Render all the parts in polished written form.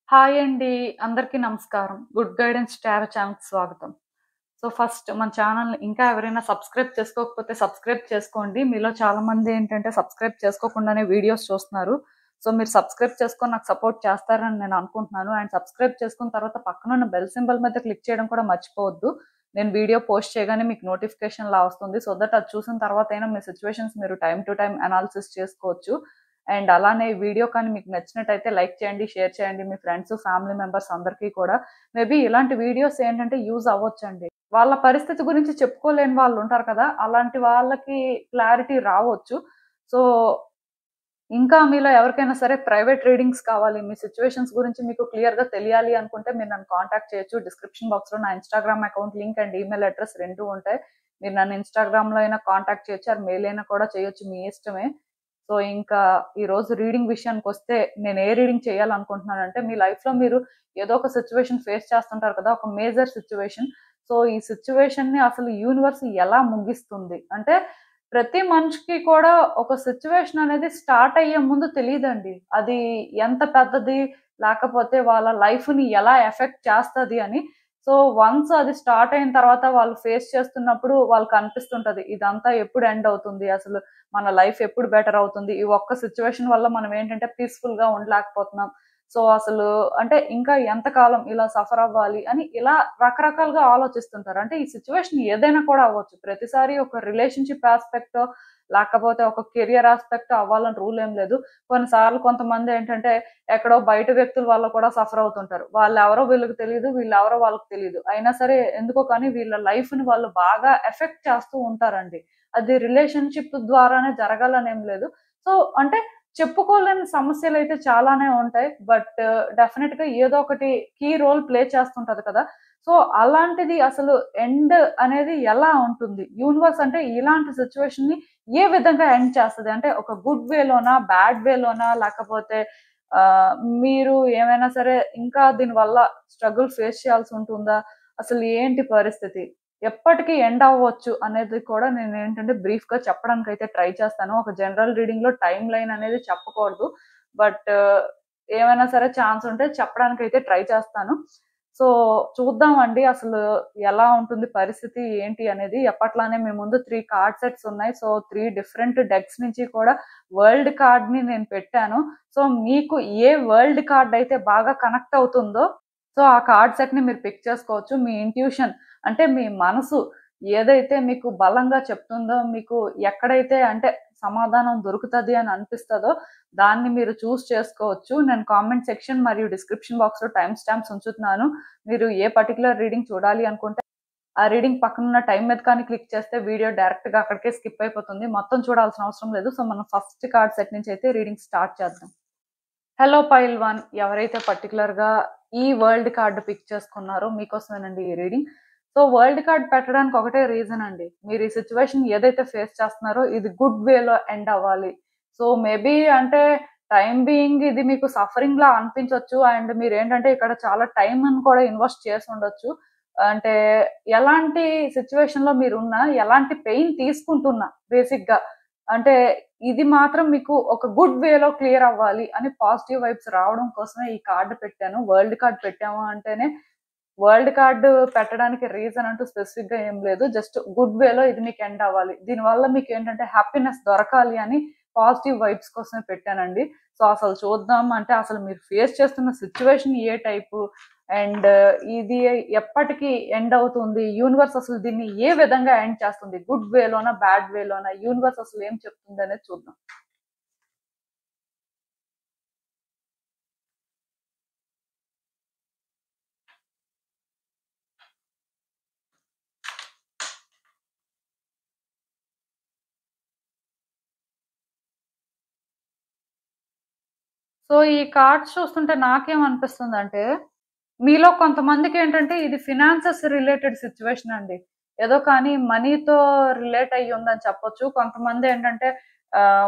Hi అండి. అందరికీ నమస్కారం. గుడ్ గైడెన్స్ టారో ఛానల్‌కి స్వాగతం. ఫస్ట్ మన ఛానల్‌ని ఇంకా ఎవరైనా సబ్స్క్రైబ్ చేసుకోకపోతే సబ్స్క్రైబ్ చేసుకోండి. మీలో చాలామంది ఏంటంటే సబ్స్క్రైబ్ చేసుకోకుండానే వీడియోస్ చూస్తున్నారు. మీరు సబ్స్క్రైబ్ చేసుకొని నాకు సపోర్ట్ చేస్తారని నేను అనుకుంటున్నాను. అండ్ సబ్స్క్రైబ్ చేసుకున్న తర్వాత పక్కనున్న బెల్ సింబల్ మీద క్లిక్ చేయడం కూడా మర్చిపోవద్దు. నేను వీడియో పోస్ట్ చేయగానే మీకు నోటిఫికేషన్‌లా వస్తుంది. దట్ అది చూసిన తర్వాతైనా మీ సిట్యుయేషన్స్ మీరు టైమ్ టు టైమ్ అనాలిసిస్ చేసుకోవచ్చు. అండ్ అలానే ఈ వీడియో కానీ మీకు నచ్చినట్టయితే లైక్ చేయండి, షేర్ చేయండి మీ ఫ్రెండ్స్, ఫ్యామిలీ మెంబర్స్ అందరికీ కూడా. మేబీ ఇలాంటి వీడియోస్ ఏంటంటే యూజ్ అవ్వొచ్చండి. వాళ్ళ పరిస్థితి గురించి చెప్పుకోలేని వాళ్ళు ఉంటారు కదా! అలాంటి వాళ్ళకి క్లారిటీ రావచ్చు. సో, ఇంకా మీలో ఎవరికైనా సరే ప్రైవేట్ రీడింగ్స్ కావాలి, మీ సిట్యుయేషన్స్ గురించి మీకు క్లియర్‌గా తెలియాలి అనుకుంటే మీరు నన్ను కాంటాక్ట్ చేయొచ్చు. డిస్క్రిప్షన్ బాక్స్‌లో నా Instagram account link and email address 2 ఉంటాయి. మీరు నన్ను ఇన్‌స్టాగ్రామ్‌లో అయినా కాంటాక్ట్ చేయొచ్చు. ఆర్ మెయిల్ అయినా కూడా చేయొచ్చు. మీ ఇష్టమే. ఇంకా ఈరోజు రీడింగ్ విషయానికొస్తే నేను ఏ రీడింగ్ చేయాలనుకుంటున్నానంటే, మీ లైఫ్‌లో మీరు ఏదో ఒక సిట్యుయేషన్ ఫేస్ చేస్తుంటారు కదా! ఒక మేజర్ సిట్యుయేషన్. ఈ సిట్యుయేషన్‌ని అసలు యూనివర్స్ ఎలా ముగిస్తుంది? అంటే ప్రతి మనిషికి కూడా ఒక సిట్యుయేషన్ అనేది స్టార్ట్ అయ్యే ముందు తెలీదండి. అది ఎంత పెద్దది, లేకపోతే వాళ్ళ లైఫ్‌ని ఎలా ఎఫెక్ట్ చేస్తది అని. వన్స్ అది స్టార్ట్ అయిన తర్వాత వాళ్ళు ఫేస్ చేస్తున్నప్పుడు వాళ్ళకనిపిస్తుంటది. ఇదంతా ఎప్పుడు ఎండ్ అవుతుంది? అసలు మన లైఫ్ ఎప్పుడు బెటర్ అవుతుంది? ఈ ఒక్క సిట్యుయేషన్ వల్ల మనం ఏంటంటే పీస్‌ఫుల్‌గా ఉండలేకపోతున్నాం. అసలు అంటే ఇంకా ఎంత కాలం ఇలా సఫర్ అవ్వాలి అని ఇలా రకరకాలుగా ఆలోచిస్తుంటారు. అంటే ఈ సిట్యుయేషన్ ఏదైనా కూడా అవ్వచ్చు. ప్రతిసారి ఒక రిలేషన్‌షిప్ యాస్పెక్టో, లేకపోతే ఒక కెరియర్ యాస్పెక్టో అవ్వాలని రూల్ ఏం లేదు. కొన్నిసార్లు కొంతమంది ఏంటంటే ఎక్కడో బయట వ్యక్తుల వల్ల కూడా సఫర్ అవుతుంటారు. వాళ్ళెవరో వీళ్ళకి తెలీదు. వీళ్ళెవరో వాళ్ళకి తెలీదు. అయినా సరే ఎందుకో కానీ వీళ్ళ లైఫ్‌ని వాళ్ళు బాగా ఎఫెక్ట్ చేస్తూ ఉంటారండి. అది రిలేషన్‌షిప్ ద్వారానే జరగాలనేం లేదు. సో, అంటే చెప్పుకోలేని సమస్యలైతే చాలానే ఉంటాయి. డెఫినిట్‌గా ఏదో ఒకటి కీ రోల్ ప్లే చేస్తుంటది కదా! అలాంటిది అసలు ఎండ్ అనేది ఎలా ఉంటుంది? యూనివర్స్ అంటే ఇలాంటి సిట్యుయేషన్‌ని ఏ విధంగా ఎండ్ చేస్తది? అంటే ఒక గుడ్ వేలోనా? బ్యాడ్ వేలోనా? లేకపోతే ఆహ్, మీరు ఏమైనా సరే ఇంకా దీనివల్ల స్ట్రగుల్ ఫేస్ చేయాల్సుంటుందా? అసలు ఏంటి పరిస్థితి? ఎప్పటికి ఎండ్ అవ్వచ్చు అనేది కూడా నేనేంటంటే బ్రీఫ్‌గా చెప్పడానికైతే ట్రై చేస్తాను. ఒక జనరల్ రీడింగ్‌లో టైమ్ లైన్ అనేది చెప్పకూడదు. బట్ ఏమైనా సరే ఛాన్స్ ఉంటే చెప్పడానికైతే ట్రై చేస్తాను. సో, చూద్దామండి అసలు ఎలా ఉంటుంది పరిస్థితి ఏంటి అనేది. ఎప్పట్లానే మీ ముందు 3 కార్డ్ సెట్స్ ఉన్నాయి. 3 డిఫరెంట్ డెక్స్ నుంచి కూడా వరల్డ్ కార్డ్‌ని నేను పెట్టాను. మీకు ఏ వరల్డ్ కార్డ్ అయితే బాగా కనెక్ట్ అవుతుందో ఆ కార్డ్ సెట్‌ని మీరు పిక్ చేసుకోవచ్చు. మీ ఇంట్యూషన్ అంటే మీ మనసు ఏదైతే మీకు బలంగా చెప్తుందో, మీకు ఎక్కడైతే అంటే సమాధానం దొరుకుతది అని అనిపిస్తదో, దాన్ని మీరు చేసుకోవచ్చు. నేను కామెంట్ సెక్షన్ మరియు డిస్క్రిప్షన్ బాక్స్‌లో టైమ్ స్టాంప్స్ ఉంచుతున్నాను. మీరు ఏ పర్టిక్యులర్ రీడింగ్ చూడాలి అనుకుంటే, ఆ రీడింగ్ పక్కనున్న టైమ్ మీద కానీ క్లిక్ చేస్తే వీడియో డైరెక్ట్‌గా అక్కడికే స్కిప్ అయిపోతుంది. మొత్తం చూడాల్సిన అవసరం లేదు. మనం ఫస్ట్ కార్డ్ సెట్ నుంచి అయితే రీడింగ్ స్టార్ట్ చేద్దాం. హలో పైల్ 1 ఎవరైతే పర్టిక్యులర్‌గా ఈ వరల్డ్ కార్డ్ పిక్ చేసుకున్నారో మీకోసమేనండి ఈ రీడింగ్. వరల్డ్ కార్డ్ పెట్టడానికి ఒకటే రీజన్ అండి. మీరు ఈ సిట్యుయేషన్ ఏదైతే ఫేస్ చేస్తున్నారో ఇది గుడ్ వేలో ఎండ్ అవ్వాలి. మేబీ అంటే టైమ్ బీయింగ్ ఇది మీకు సఫరింగ్‌లా అనిపించొచ్చు. అండ్ మీరేంటంటే ఇక్కడ చాలా టైమ్‌ని కూడా ఇన్వెస్ట్ చేసుండొచ్చు. అంటే ఎలాంటి సిట్యుయేషన్‌లో మీరున్నా, ఎలాంటి పెయిన్ తీసుకుంటున్నా బేసిక్‌గా అంటే ఇది మాత్రం మీకు ఒక గుడ్ వేలో క్లియర్ అవ్వాలి అని పాజిటివ్ వైబ్స్ రావడం కోసమే ఈ కార్డ్ పెట్టాను. వరల్డ్ కార్డ్ పెట్టాము అంటేనే వరల్డ్ కార్డ్ పెట్టడానికి రీజన్ అంటూ స్పెసిఫిక్‌గా ఏం లేదు. జస్ట్ గుడ్ వేలో ఇది మీకు ఎండ్ అవ్వాలి. దీనివల్ల మీకేంటంటే హ్యాపీనెస్ దొరకాలి అని పాజిటివ్ వైబ్స్ కోసమే పెట్టానండి. అసలు చూద్దాం అంటే అసలు మీరు ఫేస్ చేస్తున్న సిట్యుయేషన్ ఏ టైపు అండ్ ఇది ఎప్పటికి ఎండ్ అవుతుంది? యూనివర్స్ అసలు దీన్ని ఏ విధంగా ఎండ్ చేస్తుంది? గుడ్ వేలోనా? బ్యాడ్ వేలోనా? యూనివర్స్ అసలు ఏం చెప్తుందనేది చూద్దాం. ఈ కార్డ్స్ చూస్తుంటే నాకేమనిపిస్తుందంటే, మీలో కొంతమందికేంటంటే ఇది ఫినాన్సెస్ రిలేటెడ్ సిట్యుయేషన్ అండి. ఏదో కానీ మనీతో రిలేట్ అయ్యుందని చెప్పొచ్చు. కొంతమందేంటంటే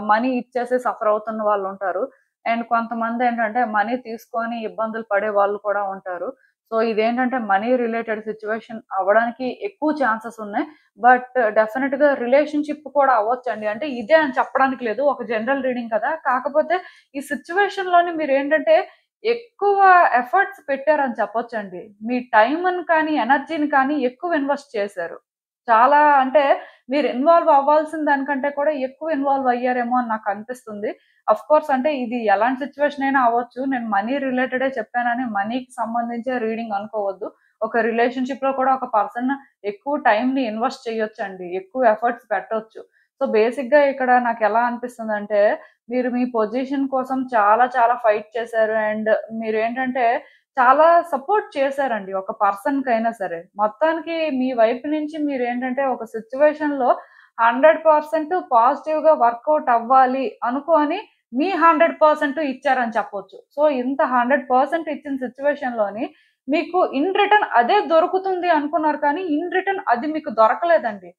మనీ ఇచ్చేసి సఫర్ అవుతున్న వాళ్ళుంటారు. అండ్ కొంతమందేంటంటే మనీ తీసుకొని ఇబ్బందులు పడే వాళ్ళు కూడా ఉంటారు. ఇదేంటంటే మనీ రిలేటెడ్ సిట్యుయేషన్ అవ్వడానికి ఎక్కువ ఛాన్సెస్ ఉన్నాయి. డెఫినిట్‌గా రిలేషన్‌షిప్ కూడా అవ్వొచ్చండి. అంటే ఇదే అని చెప్పడానికి లేదు. ఒక జనరల్ రీడింగ్ కదా! కాకపోతే ఈ సిట్యుయేషన్‌లోని మీరేంటంటే ఎక్కువ ఎఫర్ట్స్ పెట్టారని చెప్పొచ్చండి. మీ టైమ్‌ని కానీ, ఎనర్జీని కానీ ఎక్కువ ఇన్వెస్ట్ చేశారు. చాలా అంటే మీరు ఇన్వాల్వ్ అవ్వాల్సిన దానికంటే కూడా ఎక్కువ ఇన్వాల్వ్ అయ్యారేమో అని నాకనిపిస్తుంది. ఆఫ్‌కోర్స్ అంటే ఇది ఎలాంటి సిట్యుయేషన్ అయినా అవ్వచ్చు. నేను మనీ రిలేటెడే చెప్పానని మనీకి సంబంధించే రీడింగ్ అనుకోవద్దు. ఒక రిలేషన్‌షిప్‌లో కూడా ఒక పర్సన్ ఎక్కువ టైమ్‌ని ఇన్వెస్ట్ చేయొచ్చండి. ఎక్కువ ఎఫర్ట్స్ పెట్టొచ్చు. సో, బేసిక్‌గా ఇక్కడ నాకెలా అనిపిస్తుందంటే మీరు మీ పొజిషన్ కోసం చాలా చాలా ఫైట్ చేశారు. అండ్ మీరేంటంటే చాలా సపోర్ట్ చేశారండి ఒక పర్సన్‌కైనా సరే. మొత్తానికి మీ వైపు నుంచి మీరేంటంటే ఒక సిట్యుయేషన్‌లో 100% పాజిటివ్‌గా వర్కౌట్ అవ్వాలి అనుకోని మీ 100% ఇచ్చారని చెప్పొచ్చు. సో, ఇంత 100% ఇచ్చిన సిట్యుయేషన్‌లోని మీకు ఇన్ రిటర్న్ అదే దొరుకుతుంది అనుకున్నారు కానీ, ఇన్ రిటర్న్ అది మీకు దొరకలేదండి.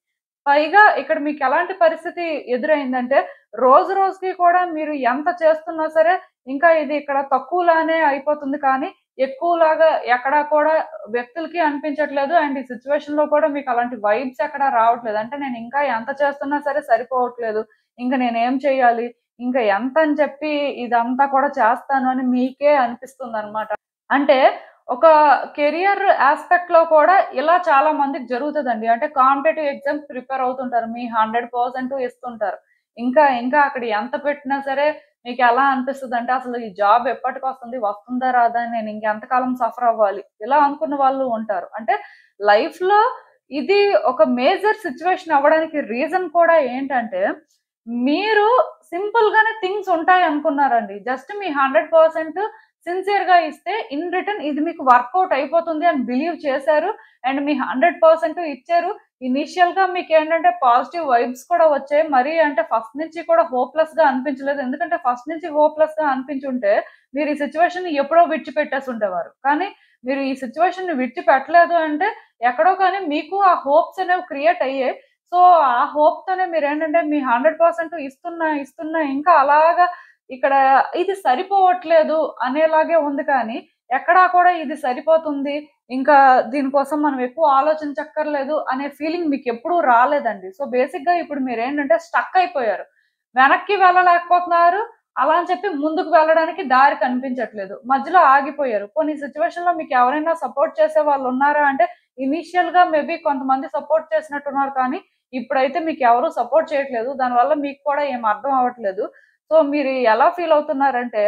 పైగా ఇక్కడ మీకెలాంటి పరిస్థితి ఎదురైందంటే, రోజు రోజుకి కూడా మీరు ఎంత చేస్తున్నా సరే, ఇంకా ఇది ఇక్కడ తక్కువలానే అయిపోతుంది కానీ, ఎక్కువలాగా ఎక్కడా కూడా వ్యక్తులకి అనిపించట్లేదు. అండ్ ఈ సిట్యుయేషన్‌లో కూడా మీకు అలాంటి వైబ్స్ ఎక్కడా రావట్లేదు. అంటే నేను ఇంకా ఎంత చేస్తున్నా సరే సరిపోవట్లేదు. ఇంక నేనేం చేయాలి? ఇంకా ఎంతని చెప్పి ఇదంతా కూడా చేస్తాను అని మీకే అనిపిస్తుందనమాట. అంటే ఒక కెరియర్ యాస్పెక్ట్‌లో కూడా ఇలా చాలా మందికి జరుగుతదండి. అంటే కాంపిటీటివ్ ఎగ్జామ్స్ ప్రిపేర్ అవుతుంటారు. మీ 100% ఇస్తుంటారు. ఇంకా ఇంకా అక్కడ ఎంత పెట్టినా సరే మీకెలా అనిపిస్తదంటే అసలు ఈ జాబ్ ఎప్పటికొస్తుంది? వస్తుందా? రాదా? నేను ఇంకెంతకాలం సఫర్ అవ్వాలి? ఇలా అనుకున్న వాళ్ళు ఉంటారు. అంటే లైఫ్‌లో ఇది ఒక మేజర్ సిట్యుయేషన్ అవ్వడానికి రీజన్ కూడా ఏంటంటే, మీరు సింపుల్‌గానే థింగ్స్ ఉంటాయనుకున్నారండి. జస్ట్ మీ 100% సిన్సియర్‌గా ఇస్తే ఇన్ రిటర్న్ ఇది మీకు వర్కౌట్ అయిపోతుంది అని బిలీవ్ చేశారు. అండ్ మీ 100% ఇచ్చారు. ఇనీషియల్‌గా మీకేంటంటే పాజిటివ్ వైబ్స్ కూడా వచ్చాయి. మరీ అంటే ఫస్ట్ నుంచి కూడా హోప్‌లెస్‌గా అనిపించలేదు. ఎందుకంటే ఫస్ట్ నుంచి హోప్‌లెస్‌గా అనిపించుంటే మీరు ఈ సిట్యుయేషన్‌ని ఎప్పుడో విడిచిపెట్టేసుండేవారు. కానీ మీరు ఈ సిట్యుయేషన్‌ని విడిచిపెట్టలేదు అంటే ఎక్కడో కానీ మీకు ఆ హోప్స్ అనేవి క్రియేట్ అయ్యాయి. సో, ఆ హోప్‌తోనే మీరేంటంటే మీ 100% ఇస్తున్నా ఇంకా అలాగా ఇక్కడ ఇది సరిపోవట్లేదు అనేలాగే ఉంది కానీ, ఎక్కడా కూడా ఇది సరిపోతుంది. ఇంకా దీనికోసం మనం ఎక్కువ ఆలోచించక్కర్లేదు అనే ఫీలింగ్ మీకెప్పుడూ రాలేదండి. సో, బేసిక్‌గా ఇప్పుడు మీరేంటంటే స్టక్ అయిపోయారు. వెనక్కి వెళ్ళలేకపోతున్నారు. అలా అని చెప్పి ముందుకు వెళ్ళడానికి దారి కనిపించట్లేదు. మధ్యలో ఆగిపోయారు. పోనీ ఈ సిట్యుయేషన్‌లో మీకెవరైనా సపోర్ట్ చేసేవాళ్ళున్నారా అంటే, ఇనీషియల్‌గా మేబీ కొంతమంది సపోర్ట్ చేసినట్టున్నారు కానీ, ఇప్పుడైతే మీకెవరు సపోర్ట్ చేయట్లేదు. దానివల్ల మీకు కూడా ఏం అర్థం అవ్వట్లేదు. సో, మీరు ఎలా ఫీల్ అవుతున్నారంటే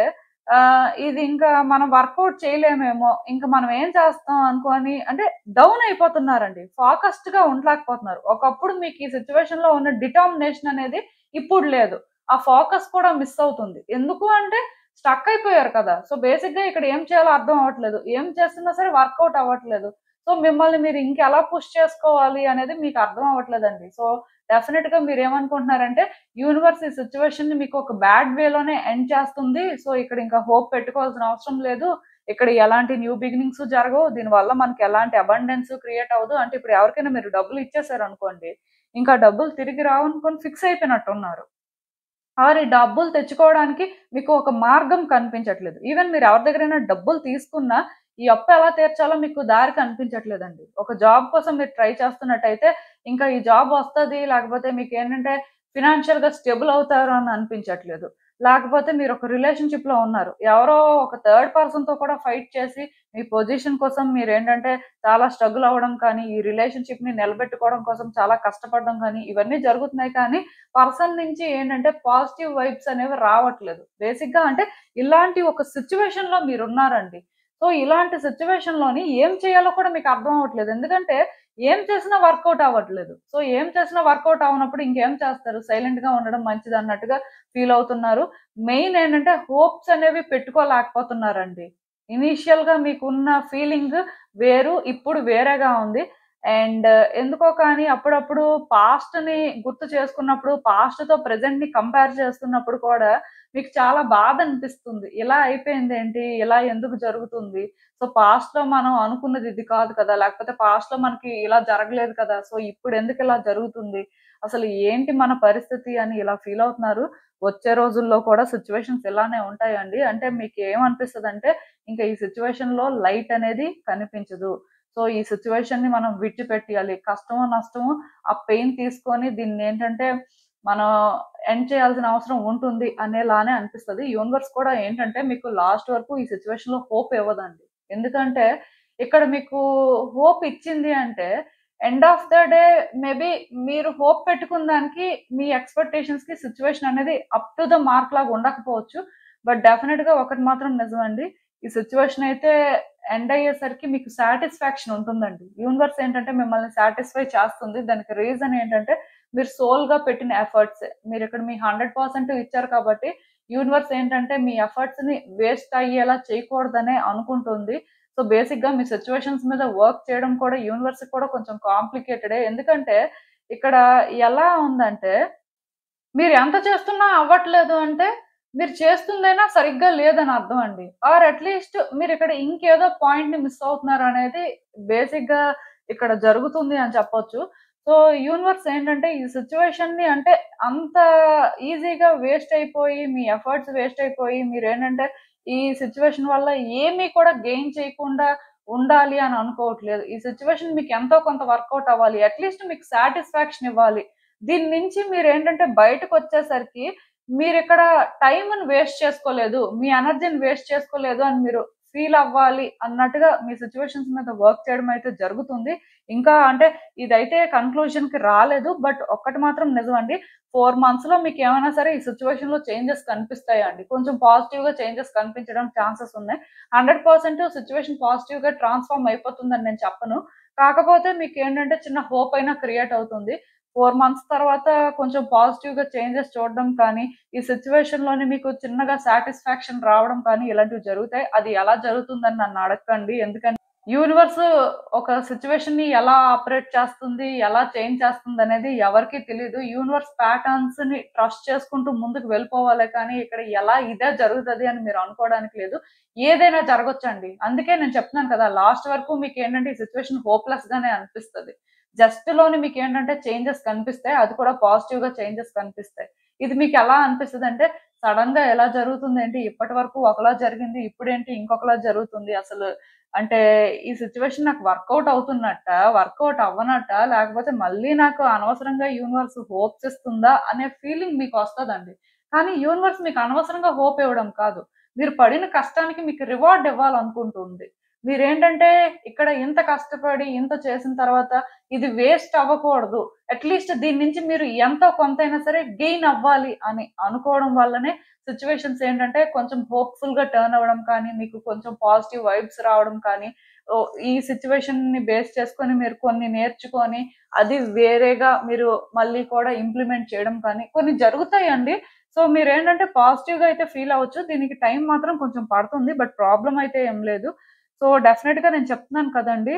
ఇది ఇంకా మనం వర్కౌట్ చేయలేమేమో, ఇంక మనం ఏం చేస్తాం అనుకోని అంటే డౌన్ అయిపోతున్నారండి. ఫోకస్డ్‌గా ఉండలేకపోతున్నారు. ఒకప్పుడు మీకు ఈ సిట్యుయేషన్‌లో ఉన్న డిటర్మినేషన్ అనేది ఇప్పుడు లేదు. ఆ ఫోకస్ కూడా మిస్ అవుతుంది. ఎందుకు అంటే స్టక్ అయిపోయారు కదా! సో, బేసిక్‌గా ఇక్కడ ఏం చేయాలో అర్థం అవ్వట్లేదు. ఏం చేస్తున్నా సరే వర్కౌట్ అవ్వట్లేదు. సో, మిమ్మల్ని మీరు ఇంకెలా పుష్ చేసుకోవాలి అనేది మీకు అర్థం అవ్వట్లేదండి. సో, డెఫినిట్‌గా మీరేమనుకుంటున్నారంటే యూనివర్స్ ఈ సిట్యుయేషన్‌ని మీకు ఒక బ్యాడ్ వేలోనే ఎండ్ చేస్తుంది. సో, ఇక్కడ ఇంకా హోప్ పెట్టుకోవాల్సిన అవసరం లేదు. ఇక్కడ ఎలాంటి న్యూ బిగినింగ్స్ జరగవు. దీనివల్ల మనకి ఎలాంటి అబండెన్స్ క్రియేట్ అవ్వదు. అంటే ఇప్పుడు ఎవరికైనా మీరు డబ్బులు ఇచ్చేసారనుకోండి, ఇంకా డబ్బులు తిరిగి రావనుకోని ఫిక్స్ అయిపోయినట్టున్నారు. ఆర్ ఈ డబ్బులు తెచ్చుకోవడానికి మీకు ఒక మార్గం కనిపించట్లేదు. ఈవెన్ మీరు ఎవరి దగ్గరైనా డబ్బులు తీసుకున్నా, ఈ అప్పు ఎలా తీర్చాలో మీకు దారి కనిపించట్లేదండి. ఒక జాబ్ కోసం మీరు ట్రై చేస్తున్నట్టయితే, ఇంకా ఈ జాబ్ వస్తది, లేకపోతే మీకేంటంటే ఫినాన్షియల్‌గా స్టేబుల్ అవుతారు అని అనిపించట్లేదు. లేకపోతే మీరు ఒక రిలేషన్‌షిప్‌లో ఉన్నారు. ఎవరో ఒక థర్డ్ పర్సన్‌తో కూడా ఫైట్ చేసి, మీ పొజిషన్ కోసం మీరేంటంటే చాలా స్ట్రగుల్ అవ్వడం కానీ, ఈ రిలేషన్‌షిప్‌ని నిలబెట్టుకోవడం కోసం చాలా కష్టపడడం కానీ, ఇవన్నీ జరుగుతున్నాయి కానీ పర్సన్ నుంచి ఏంటంటే పాజిటివ్ వైబ్స్ అనేవి రావట్లేదు. బేసిక్‌గా అంటే ఇలాంటి ఒక సిట్యుయేషన్‌లో మీరున్నారండి. సో, ఇలాంటి సిట్యుయేషన్‌లోని ఏం చేయాలో కూడా మీకు అర్థం అవ్వట్లేదు. ఎందుకంటే ఏం చేసినా వర్కౌట్ అవ్వట్లేదు. సో, ఏం చేసినా వర్కౌట్ అవ్వనప్పుడు ఇంకేం చేస్తారు? సైలెంట్‌గా ఉండడం మంచిదన్నట్టుగా ఫీల్ అవుతున్నారు. మెయిన్ ఏంటంటే హోప్స్ అనేవి పెట్టుకోలేకపోతున్నారండి. ఇనీషియల్‌గా మీకున్న ఫీలింగ్ వేరు. ఇప్పుడు వేరేగా ఉంది. అండ్ ఎందుకో కానీ అప్పుడప్పుడు పాస్ట్‌ని గుర్తు చేసుకున్నప్పుడు, పాస్ట్‌తో ప్రెజెంట్‌ని కంపేర్ చేస్తున్నప్పుడు కూడా మీకు చాలా బాధనిపిస్తుంది. ఇలా అయిపోయిందేంటి? ఇలా ఎందుకు జరుగుతుంది? సో, పాస్ట్‌లో మనం అనుకున్నది ఇది కాదు కదా! లేకపోతే పాస్ట్‌లో మనకి ఇలా జరగలేదు కదా! సో, ఇప్పుడెందుకిలా జరుగుతుంది? అసలు ఏంటి మన పరిస్థితి అని ఇలా ఫీల్ అవుతున్నారు. వచ్చే రోజుల్లో కూడా సిట్యుయేషన్స్ ఇలానే ఉంటాయండి. అంటే మీకేమనిపిస్తదంటే, ఇంక ఈ సిట్యుయేషన్‌లో లైట్ అనేది కనిపించదు. సో, ఈ సిట్యుయేషన్‌ని మనం విడిచిపెట్టేయాలి. కష్టమో, నష్టమో ఆ పెయిన్ తీసుకొని దీన్నేంటంటే మనం ఎండ్ చేయాల్సిన అవసరం ఉంటుంది అనేలానే అనిపిస్తది. యూనివర్స్ కూడా ఏంటంటే మీకు లాస్ట్ వరకు ఈ సిట్యుయేషన్‌లో హోప్ ఇవ్వదండి. ఎందుకంటే ఇక్కడ మీకు హోప్ ఇచ్చింది అంటే end of the day maybe మీరు హోప్ పెట్టుకున్న దానికి మీ ఎక్స్‌పెక్టేషన్స్‌కి సిట్యుయేషన్ అనేది అప్ టు ద మార్క్ లాగా ఉండకపోవచ్చు. బట్ డెఫినిట్‌గా ఒకటి మాత్రం నిజమండి. ఈ సిట్యుయేషన్ అయితే ఎండ్ అయ్యేసరికి మీకు సాటిస్ఫాక్షన్ ఉంటుందండి. యూనివర్స్ ఏంటంటే మిమ్మల్ని సాటిస్ఫై చేస్తుంది. దానికి రీజన్ ఏంటంటే మీరు సోల్‌గా పెట్టిన ఎఫర్ట్సే. మీరిక్కడ మీ 100% ఇచ్చారు కాబట్టి యూనివర్స్ ఏంటంటే మీ ఎఫర్ట్స్‌ని వేస్ట్ అయ్యేలా చేయకూడదనే అనుకుంటుంది. సో, బేసిక్‌గా మీ సిట్యుయేషన్స్ మీద వర్క్ చేయడం కూడా యూనివర్స్‌కి కూడా కొంచెం కాంప్లికేటెడే. ఎందుకంటే ఇక్కడ ఎలా ఉందంటే మీరు ఎంత చేస్తున్నా అవ్వట్లేదు అంటే, మీరు చేస్తుందైనా సరిగ్గా లేదని అర్థం అండి. ఆర్ అట్‌లీస్ట్ మీరిక్కడ ఇంకేదో పాయింట్‌ని మిస్ అవుతున్నారనేది బేసిక్‌గా ఇక్కడ జరుగుతుంది అని చెప్పొచ్చు. సో, యూనివర్స్ ఏంటంటే ఈ సిట్యుయేషన్‌ని అంటే అంత ఈజీగా వేస్ట్ అయిపోయి, మీ ఎఫర్ట్స్ వేస్ట్ అయిపోయి, మీరేంటంటే ఈ సిట్యుయేషన్ వల్ల ఏమీ కూడా గెయిన్ చేయకుండా ఉండాలి అని అనుకోవట్లేదు. ఈ సిట్యుయేషన్ మీకు ఎంతో కొంత వర్కౌట్ అవ్వాలి. అట్‌లీస్ట్ మీకు సాటిస్ఫాక్షన్ ఇవ్వాలి. దీని నుంచి మీరేంటంటే బయటకొచ్చేసరికి మీరిక్కడ టైమ్‌ని వేస్ట్ చేసుకోలేదు. మీ ఎనర్జీని వేస్ట్ చేసుకోలేదు అని మీరు ఫీల్ అవ్వాలి అన్నట్టుగా మీ సిట్యుయేషన్స్ మీద వర్క్ చేయడం అయితే జరుగుతుంది. ఇంకా అంటే ఇదైతే కన్‌క్లూజన్‌కి రాలేదు. బట్ ఒక్కటి మాత్రం నిజమండి. 4 మంత్స్‌లో మీకేమైనా సరే ఈ సిట్యుయేషన్‌లో చేంజెస్ కనిపిస్తాయా అండి? కొంచెం పాజిటివ్‌గా చేంజెస్ కనిపించడం ఛాన్సెస్ ఉన్నాయి. 100% సిట్యుయేషన్ పాజిటివ్‌గా ట్రాన్స్‌ఫార్మ్ అయిపోతుందని నేను చెప్పను. కాకపోతే మీకేంటంటే చిన్న హోప్ అయినా క్రియేట్ అవుతుంది. 4 మంత్స్ తర్వాత కొంచెం పాజిటివ్‌గా చేంజెస్ చూడడం కానీ, ఈ సిట్యుయేషన్‌లోని మీకు చిన్నగా సాటిస్ఫాక్షన్ రావడం కానీ ఇలాంటివి జరుగుతాయి. అది ఎలా జరుగుతుందని నన్ను అడగకండి. ఎందుకంటే యూనివర్స్ ఒక సిట్యుయేషన్‌ని ఎలా ఆపరేట్ చేస్తుంది, ఎలా చేంజ్ చేస్తుందనేది ఎవరికీ తెలీదు. యూనివర్స్ ప్యాటర్న్స్‌ని ట్రస్ట్ చేసుకుంటూ ముందుకు వెళ్ళిపోవాలే కానీ, ఇక్కడ ఎలా ఇదే జరుగుతది అని మీరు అనుకోవడానికి లేదు. ఏదైనా జరగొచ్చండి. అందుకే నేను చెప్తున్నాను కదా! లాస్ట్ వరకు మీకేంటంటే ఈ సిట్యుయేషన్ హోప్‌లెస్‌గానే అనిపిస్తది. జస్ట్‌లోని మీకేంటంటే చేంజెస్ కనిపిస్తాయి. అది కూడా పాజిటివ్‌గా చేంజెస్ కనిపిస్తాయి. ఇది మీకెలా అనిపిస్తదంటే, సడెన్‌గా ఎలా జరుగుతుందేంటి? ఇప్పటి వరకు ఒకలా జరిగింది. ఇప్పుడేంటి ఇంకొకలా జరుగుతుంది. అసలు అంటే ఈ సిట్యుయేషన్ నాకు వర్కౌట్ అవుతున్నట్టా? వర్కౌట్ అవ్వనట్టా? లేకపోతే మళ్ళీ నాకు అనవసరంగా యూనివర్స్ హోప్స్ ఇస్తుందా? అనే ఫీలింగ్ మీకొస్తదండి. కానీ యూనివర్స్ మీకు అనవసరంగా హోప్ ఇవ్వడం కాదు. మీరు పడిన కష్టానికి మీకు రివార్డ్ ఇవ్వాలనుకుంటుంది. మీరేంటంటే ఇక్కడ ఇంత కష్టపడి, ఇంత చేసిన తర్వాత ఇది వేస్ట్ అవ్వకూడదు. అట్‌లీస్ట్ దీని నుంచి మీరు ఎంతో కొంతైనా సరే గెయిన్ అవ్వాలి అని అనుకోవడం వల్లనే సిట్యుయేషన్స్ ఏంటంటే కొంచెం హోప్‌ఫుల్‌గా టర్న్ అవ్వడం కానీ, మీకు కొంచెం పాజిటివ్ వైబ్స్ రావడం కానీ, ఈ సిట్యుయేషన్‌ని బేస్ చేసుకొని మీరు కొన్ని నేర్చుకొని, అది వేరేగా మీరు మళ్ళీ కూడా ఇంప్లిమెంట్ చేయడం కానీ కొన్ని జరుగుతాయండి. సో, మీరేంటంటే పాజిటివ్‌గా అయితే ఫీల్ అవ్వచ్చు. దీనికి టైం మాత్రం కొంచెం పడుతుంది. బట్ ప్రాబ్లమ్ అయితే ఏం లేదు. సో, డెఫినిట్‌గా నేను చెప్తున్నాను కదండీ!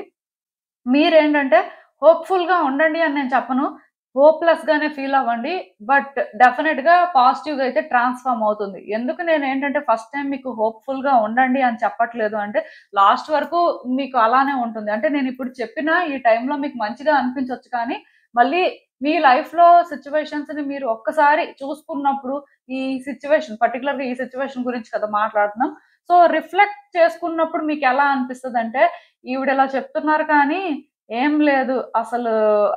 మీరేంటంటే హోప్‌ఫుల్‌గా ఉండండి అని నేను చెప్పను. హోప్‌లెస్‌గానే ఫీల్ అవ్వండి. బట్ డెఫినిట్‌గా పాజిటివ్‌గా అయితే ట్రాన్స్‌ఫార్మ్ అవుతుంది. ఎందుకు నేనేంటంటే ఫస్ట్ టైమ్ మీకు హోప్‌ఫుల్‌గా ఉండండి అని చెప్పట్లేదు అంటే, లాస్ట్ వరకు మీకు అలానే ఉంటుంది. అంటే నేనిప్పుడు చెప్పిన ఈ టైంలో మీకు మంచిగా అనిపించొచ్చు కానీ, మళ్ళీ మీ లైఫ్‌లో సిట్యుయేషన్స్‌ని మీరు ఒక్కసారి చూసుకున్నప్పుడు, ఈ సిట్యుయేషన్ పర్టిక్యులర్‌గా ఈ సిట్యుయేషన్ గురించి కదా మాట్లాడుతున్నాం. సో, రిఫ్లెక్ట్ చేసుకున్నప్పుడు మీకెలా అనిపిస్తదంటే, ఈవిడిలా చెప్తున్నారు కానీ ఏం లేదు. అసలు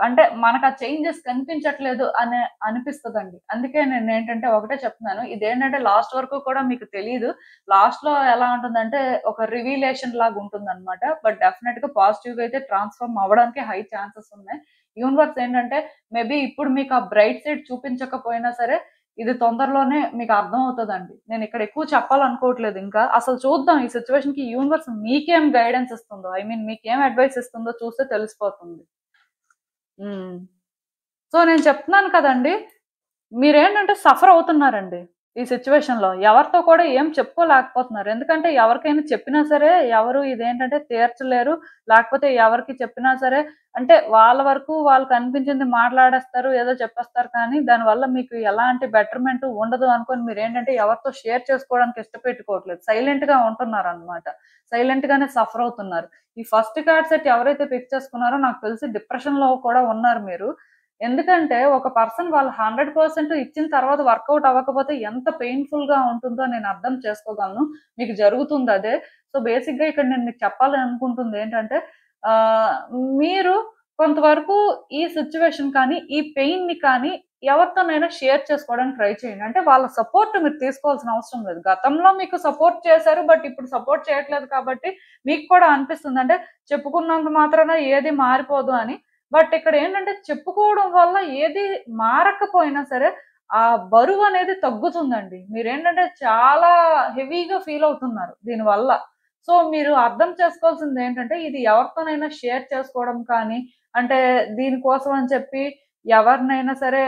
అంటే మనకా చేంజెస్ కనిపించట్లేదు అనే అనిపిస్తదండి. అందుకే నేనేంటంటే ఒకటే చెప్తున్నాను. ఇదేంటంటే లాస్ట్ వరకు కూడా మీకు తెలీదు. లాస్ట్‌లో ఎలా ఉంటుందంటే ఒక రివీలేషన్ లాగుంటుందనమాట. బట్ డెఫినెట్‌గా పాజిటివ్‌గా అయితే ట్రాన్స్‌ఫార్మ్ అవ్వడానికి హై ఛాన్సెస్ ఉన్నాయి. యూనివర్స్ ఏంటంటే మేబీ ఇప్పుడు మీకు ఆ బ్రైట్ సైడ్ చూపించకపోయినా సరే ఇది తొందరలోనే మీకు అర్థమవుతదండి. నేనిక్కడ ఎక్కువ చెప్పాలనుకోవట్లేదు ఇంకా. అసలు చూద్దాం ఈ సిట్యుయేషన్‌కి యూనివర్స్ మీకేం గైడెన్స్ ఇస్తుందో, ఐ మీన్ మీకేం అడ్వైస్ ఇస్తుందో చూస్తే తెలిసిపోతుంది. హ్మ్. సో, నేను చెప్తున్నాను కదండీ! మీరేంటంటే సఫర్ అవుతున్నారండి. ఈ సిట్యుయేషన్‌లో. ఎవరితో కూడా ఏం చెప్పుకోలేకపోతున్నారు. ఎందుకంటే ఎవరికైనా చెప్పినా సరే ఎవరు ఇదేంటంటే తీర్చలేరు. లేకపోతే ఎవరికి చెప్పినా సరే అంటే వాళ్ళ వరకు వాళ్ళకనిపించింది మాట్లాడేస్తారు. ఏదో చెప్పేస్తారు కానీ దానివల్ల మీకు ఎలాంటి బెటర్‌మెంట్ ఉండదు అనుకోని మీరేంటంటే ఎవరితో షేర్ చేసుకోవడానికి ఇష్టపెట్టుకోవట్లేదు. సైలెంట్‌గా ఉంటున్నారనమాట. సైలెంట్‌గానే సఫర్ అవుతున్నారు. ఈ ఫస్ట్ కార్డ్ సెట్ ఎవరైతే పిక్ చేసుకున్నారో నాకు తెలిసి డిప్రెషన్‌లో కూడా ఉన్నారు మీరు. ఎందుకంటే ఒక పర్సన్ వాళ్ళు 100% ఇచ్చిన తర్వాత వర్కౌట్ అవ్వకపోతే ఎంత పెయిన్‌ఫుల్‌గా ఉంటుందో నేను అర్థం చేసుకోగలను. మీకు జరుగుతుందదే. సో, బేసిక్‌గా ఇక్కడ నేను మీకు చెప్పాలనుకుంటుంది ఏంటంటే ఆహ్, మీరు కొంతవరకు ఈ సిట్యుయేషన్ కానీ, ఈ పెయిన్‌ని కానీ ఎవరితోనైనా షేర్ చేసుకోవడానికి ట్రై చేయండి. అంటే వాళ్ళ సపోర్ట్ మీరు తీసుకోవాల్సిన అవసరం లేదు. గతంలో మీకు సపోర్ట్ చేశారు. బట్ ఇప్పుడు సపోర్ట్ చేయట్లేదు కాబట్టి మీకు కూడా అనిపిస్తుంది. అంటే చెప్పుకున్నంత మాత్రాన ఏది మారిపోదు అని. బట్ ఇక్కడ ఏంటంటే చెప్పుకోవడం వల్ల ఏది మారకపోయినా సరే ఆ బరువనేది తగ్గుతుందండి. మీరేంటంటే చాలా హెవీగా ఫీల్ అవుతున్నారు దీనివల్ల. సో, మీరు అర్థం చేసుకోవాల్సిందేంటంటే ఇది ఎవరితోనైనా షేర్ చేసుకోవడం కానీ, అంటే దీనికోసం అని చెప్పి ఎవరినైనా సరే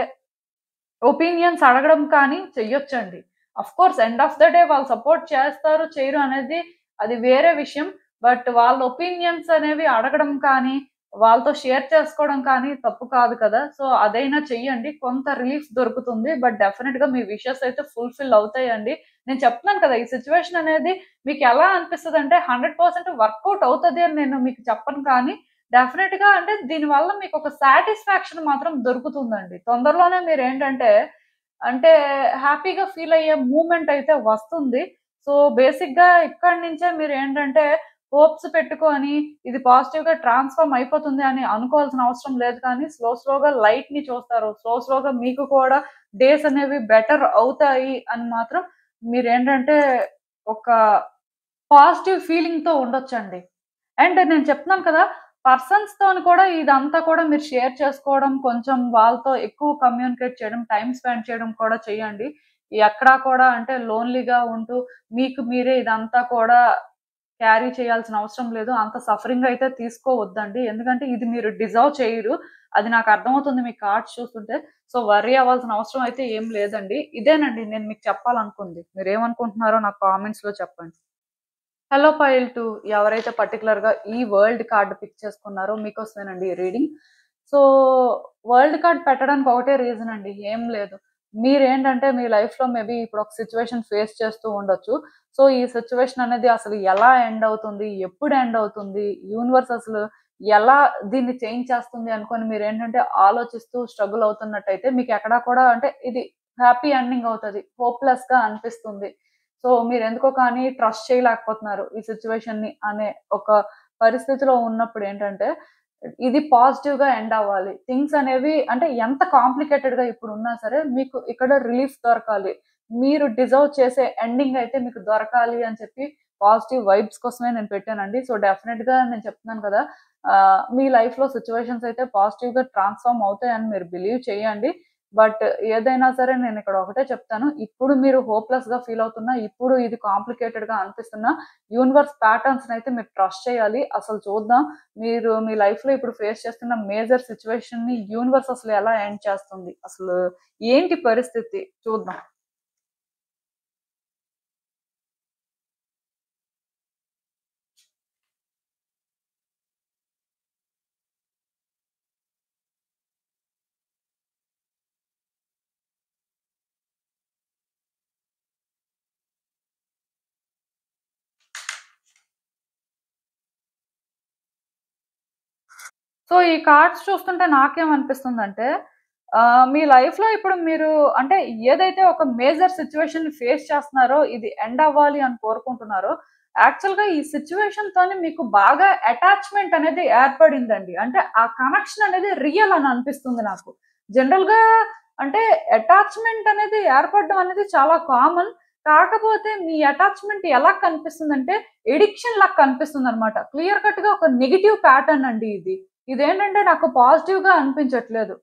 ఒపీనియన్స్ అడగడం కానీ చెయ్యొచ్చండి. Of course end of the day వాళ్ళు సపోర్ట్ చేస్తారు, చేయరు అనేది అది వేరే విషయం. బట్ వాళ్ళ ఒపీనియన్స్ అనేవి అడగడం కానీ, వాళ్ళతో షేర్ చేసుకోవడం కానీ తప్పు కాదు కదా! సో, అదైనా చెయ్యండి. కొంత రిలీఫ్ దొరుకుతుంది. బట్ డెఫినిట్‌గా మీ విషెస్ అయితే ఫుల్‌ఫిల్ అవుతాయండి. నేను చెప్తున్నాను కదా! ఈ సిట్యుయేషన్ అనేది మీకెలా అనిపిస్తదంటే 100% వర్కౌట్ అవుతది అని నేను మీకు చెప్పను కానీ, డెఫినిట్‌గా అంటే దీనివల్ల మీకొక సాటిస్ఫాక్షన్ మాత్రం దొరుకుతుందండి. తొందరలోనే మీరేంటంటే, అంటే హ్యాపీగా ఫీల్ అయ్యే మూవ్‌మెంట్ అయితే వస్తుంది. సో, బేసిక్‌గా ఇక్కడి నుంచే మీరేంటంటే హోప్స్ పెట్టుకొని ఇది పాజిటివ్‌గా ట్రాన్స్‌ఫార్మ్ అయిపోతుంది అని అనుకోవాల్సిన అవసరం లేదు కానీ, స్లోగా లైట్‌ని చూస్తారు. స్లోగా మీకు కూడా డేస్ అనేవి బెటర్ అవుతాయి అని మాత్రం మీరేంటంటే ఒక పాజిటివ్ ఫీలింగ్‌తో ఉండొచ్చండి. అండ్ నేను చెప్తున్నాను కదా! పర్సన్స్‌తోని కూడా ఇదంతా కూడా మీరు షేర్ చేసుకోవడం, కొంచెం వాళ్ళతో ఎక్కువ కమ్యూనికేట్ చేయడం, టైమ్ స్పెండ్ చేయడం కూడా చేయండి. ఎక్కడా కూడా అంటే లోన్‌లీగా ఉంటూ మీకు మీరే ఇదంతా కూడా క్యారీ చేయాల్సిన అవసరం లేదు. అంత సఫరింగ్ అయితే తీసుకోవద్దండి. ఎందుకంటే ఇది మీరు డిజర్వ్ చేయరు. అది నాకు అర్థమవుతుంది మీ కార్డ్స్ చూస్తుంటే. సో, వర్రీ అవ్వాల్సిన అవసరం అయితే ఏం లేదండి. ఇదేనండి నేను మీకు చెప్పాలనుకుంది. మీరేమనుకుంటున్నారో నాకు కామెంట్స్‌లో చెప్పండి. హలో పైల్ 2 ఎవరైతే పర్టిక్యులర్‌గా ఈ వరల్డ్ కార్డ్ పిక్ చేసుకున్నారో మీకోసమేనండి ఈ రీడింగ్. సో, వరల్డ్ కార్డ్ పెట్టడానికి ఒకటే రీజన్ అండి. ఏం లేదు. మీరేంటంటే మీ లైఫ్‌లో మేబీ ఇప్పుడు ఒక సిట్యుయేషన్ ఫేస్ చేస్తూ ఉండొచ్చు. సో, ఈ సిట్యుయేషన్ అనేది అసలు ఎలా ఎండ్ అవుతుంది? ఎప్పుడు ఎండ్ అవుతుంది? యూనివర్స్ అసలు ఎలా దీన్ని చేంజ్ చేస్తుంది అనుకోని మీరేంటంటే ఆలోచిస్తూ స్ట్రగుల్ అవుతున్నట్టయితే మీకెక్కడా కూడా అంటే ఇది హ్యాపీ ఎండింగ్ అవుతది. హోప్‌లెస్‌గా అనిపిస్తుంది. సో, మీరెందుకో కానీ ట్రస్ట్ చేయలేకపోతున్నారు ఈ సిట్యుయేషన్‌ని అనే ఒక పరిస్థితిలో ఉన్నప్పుడేంటంటే, ఇది పాజిటివ్‌గా ఎండ్ అవ్వాలి. థింగ్స్ అనేవి అంటే ఎంత కాంప్లికేటెడ్‌గా ఇప్పుడున్నా సరే, మీకు ఇక్కడ రిలీఫ్ దొరకాలి. మీరు డిజర్వ్ చేసే ఎండింగ్ అయితే మీకు దొరకాలి అని చెప్పి పాజిటివ్ వైబ్స్ కోసమే నేను పెట్టానండి. సో, డెఫినిట్‌గా నేను చెప్తున్నాను కదా! మీ లైఫ్‌లో సిట్యుయేషన్స్ అయితే పాజిటివ్‌గా ట్రాన్స్‌ఫార్మ్ అవుతాయని మీరు బిలీవ్ చేయండి. బట్ ఏదైనా సరే నేనిక్కడ ఒకటే చెప్తాను. ఇప్పుడు మీరు హోప్‌లెస్‌గా ఫీల్ అవుతున్నా, ఇప్పుడు ఇది కాంప్లికేటెడ్‌గా అనిపిస్తున్నా, యూనివర్స్ ప్యాటర్న్స్‌నయితే మీరు ట్రస్ట్ చేయాలి. అసలు చూద్దాం. మీరు మీ లైఫ్‌లో ఇప్పుడు ఫేస్ చేస్తున్న మేజర్ సిట్యుయేషన్‌ని యూనివర్స్ అసలు ఎలా ఎండ్ చేస్తుంది? అసలు ఏంటి పరిస్థితి? చూద్దాం. సో, ఈ కార్డ్స్ చూస్తుంటే నాకేమనిపిస్తుందంటే, మీ లైఫ్‌లో ఇప్పుడు మీరు అంటే ఏదైతే ఒక మేజర్ సిట్యుయేషన్‌ని ఫేస్ చేస్తున్నారో, ఇది ఎండ్ అవ్వాలి అని కోరుకుంటున్నారో, యాక్చువల్‌గా ఈ సిట్యుయేషన్‌తోని మీకు బాగా అటాచ్‌మెంట్ అనేది ఏర్పడిందండి. అంటే ఆ కనెక్షన్ అనేది రియల్ అని అనిపిస్తుంది నాకు. జనరల్‌గా అంటే అటాచ్‌మెంట్ అనేది ఏర్పడడం అనేది చాలా కామన్. కాకపోతే మీ అటాచ్‌మెంట్ ఎలా కనిపిస్తుందంటే, ఎడిక్షన్ లాగా కనిపిస్తుందనమాట. క్లియర్ కట్‌గా ఒక నెగెటివ్ ప్యాటర్న్ అండి ఇది. ఇదేంటంటే నాకు పాజిటివ్‌గా అనిపించట్లేదు.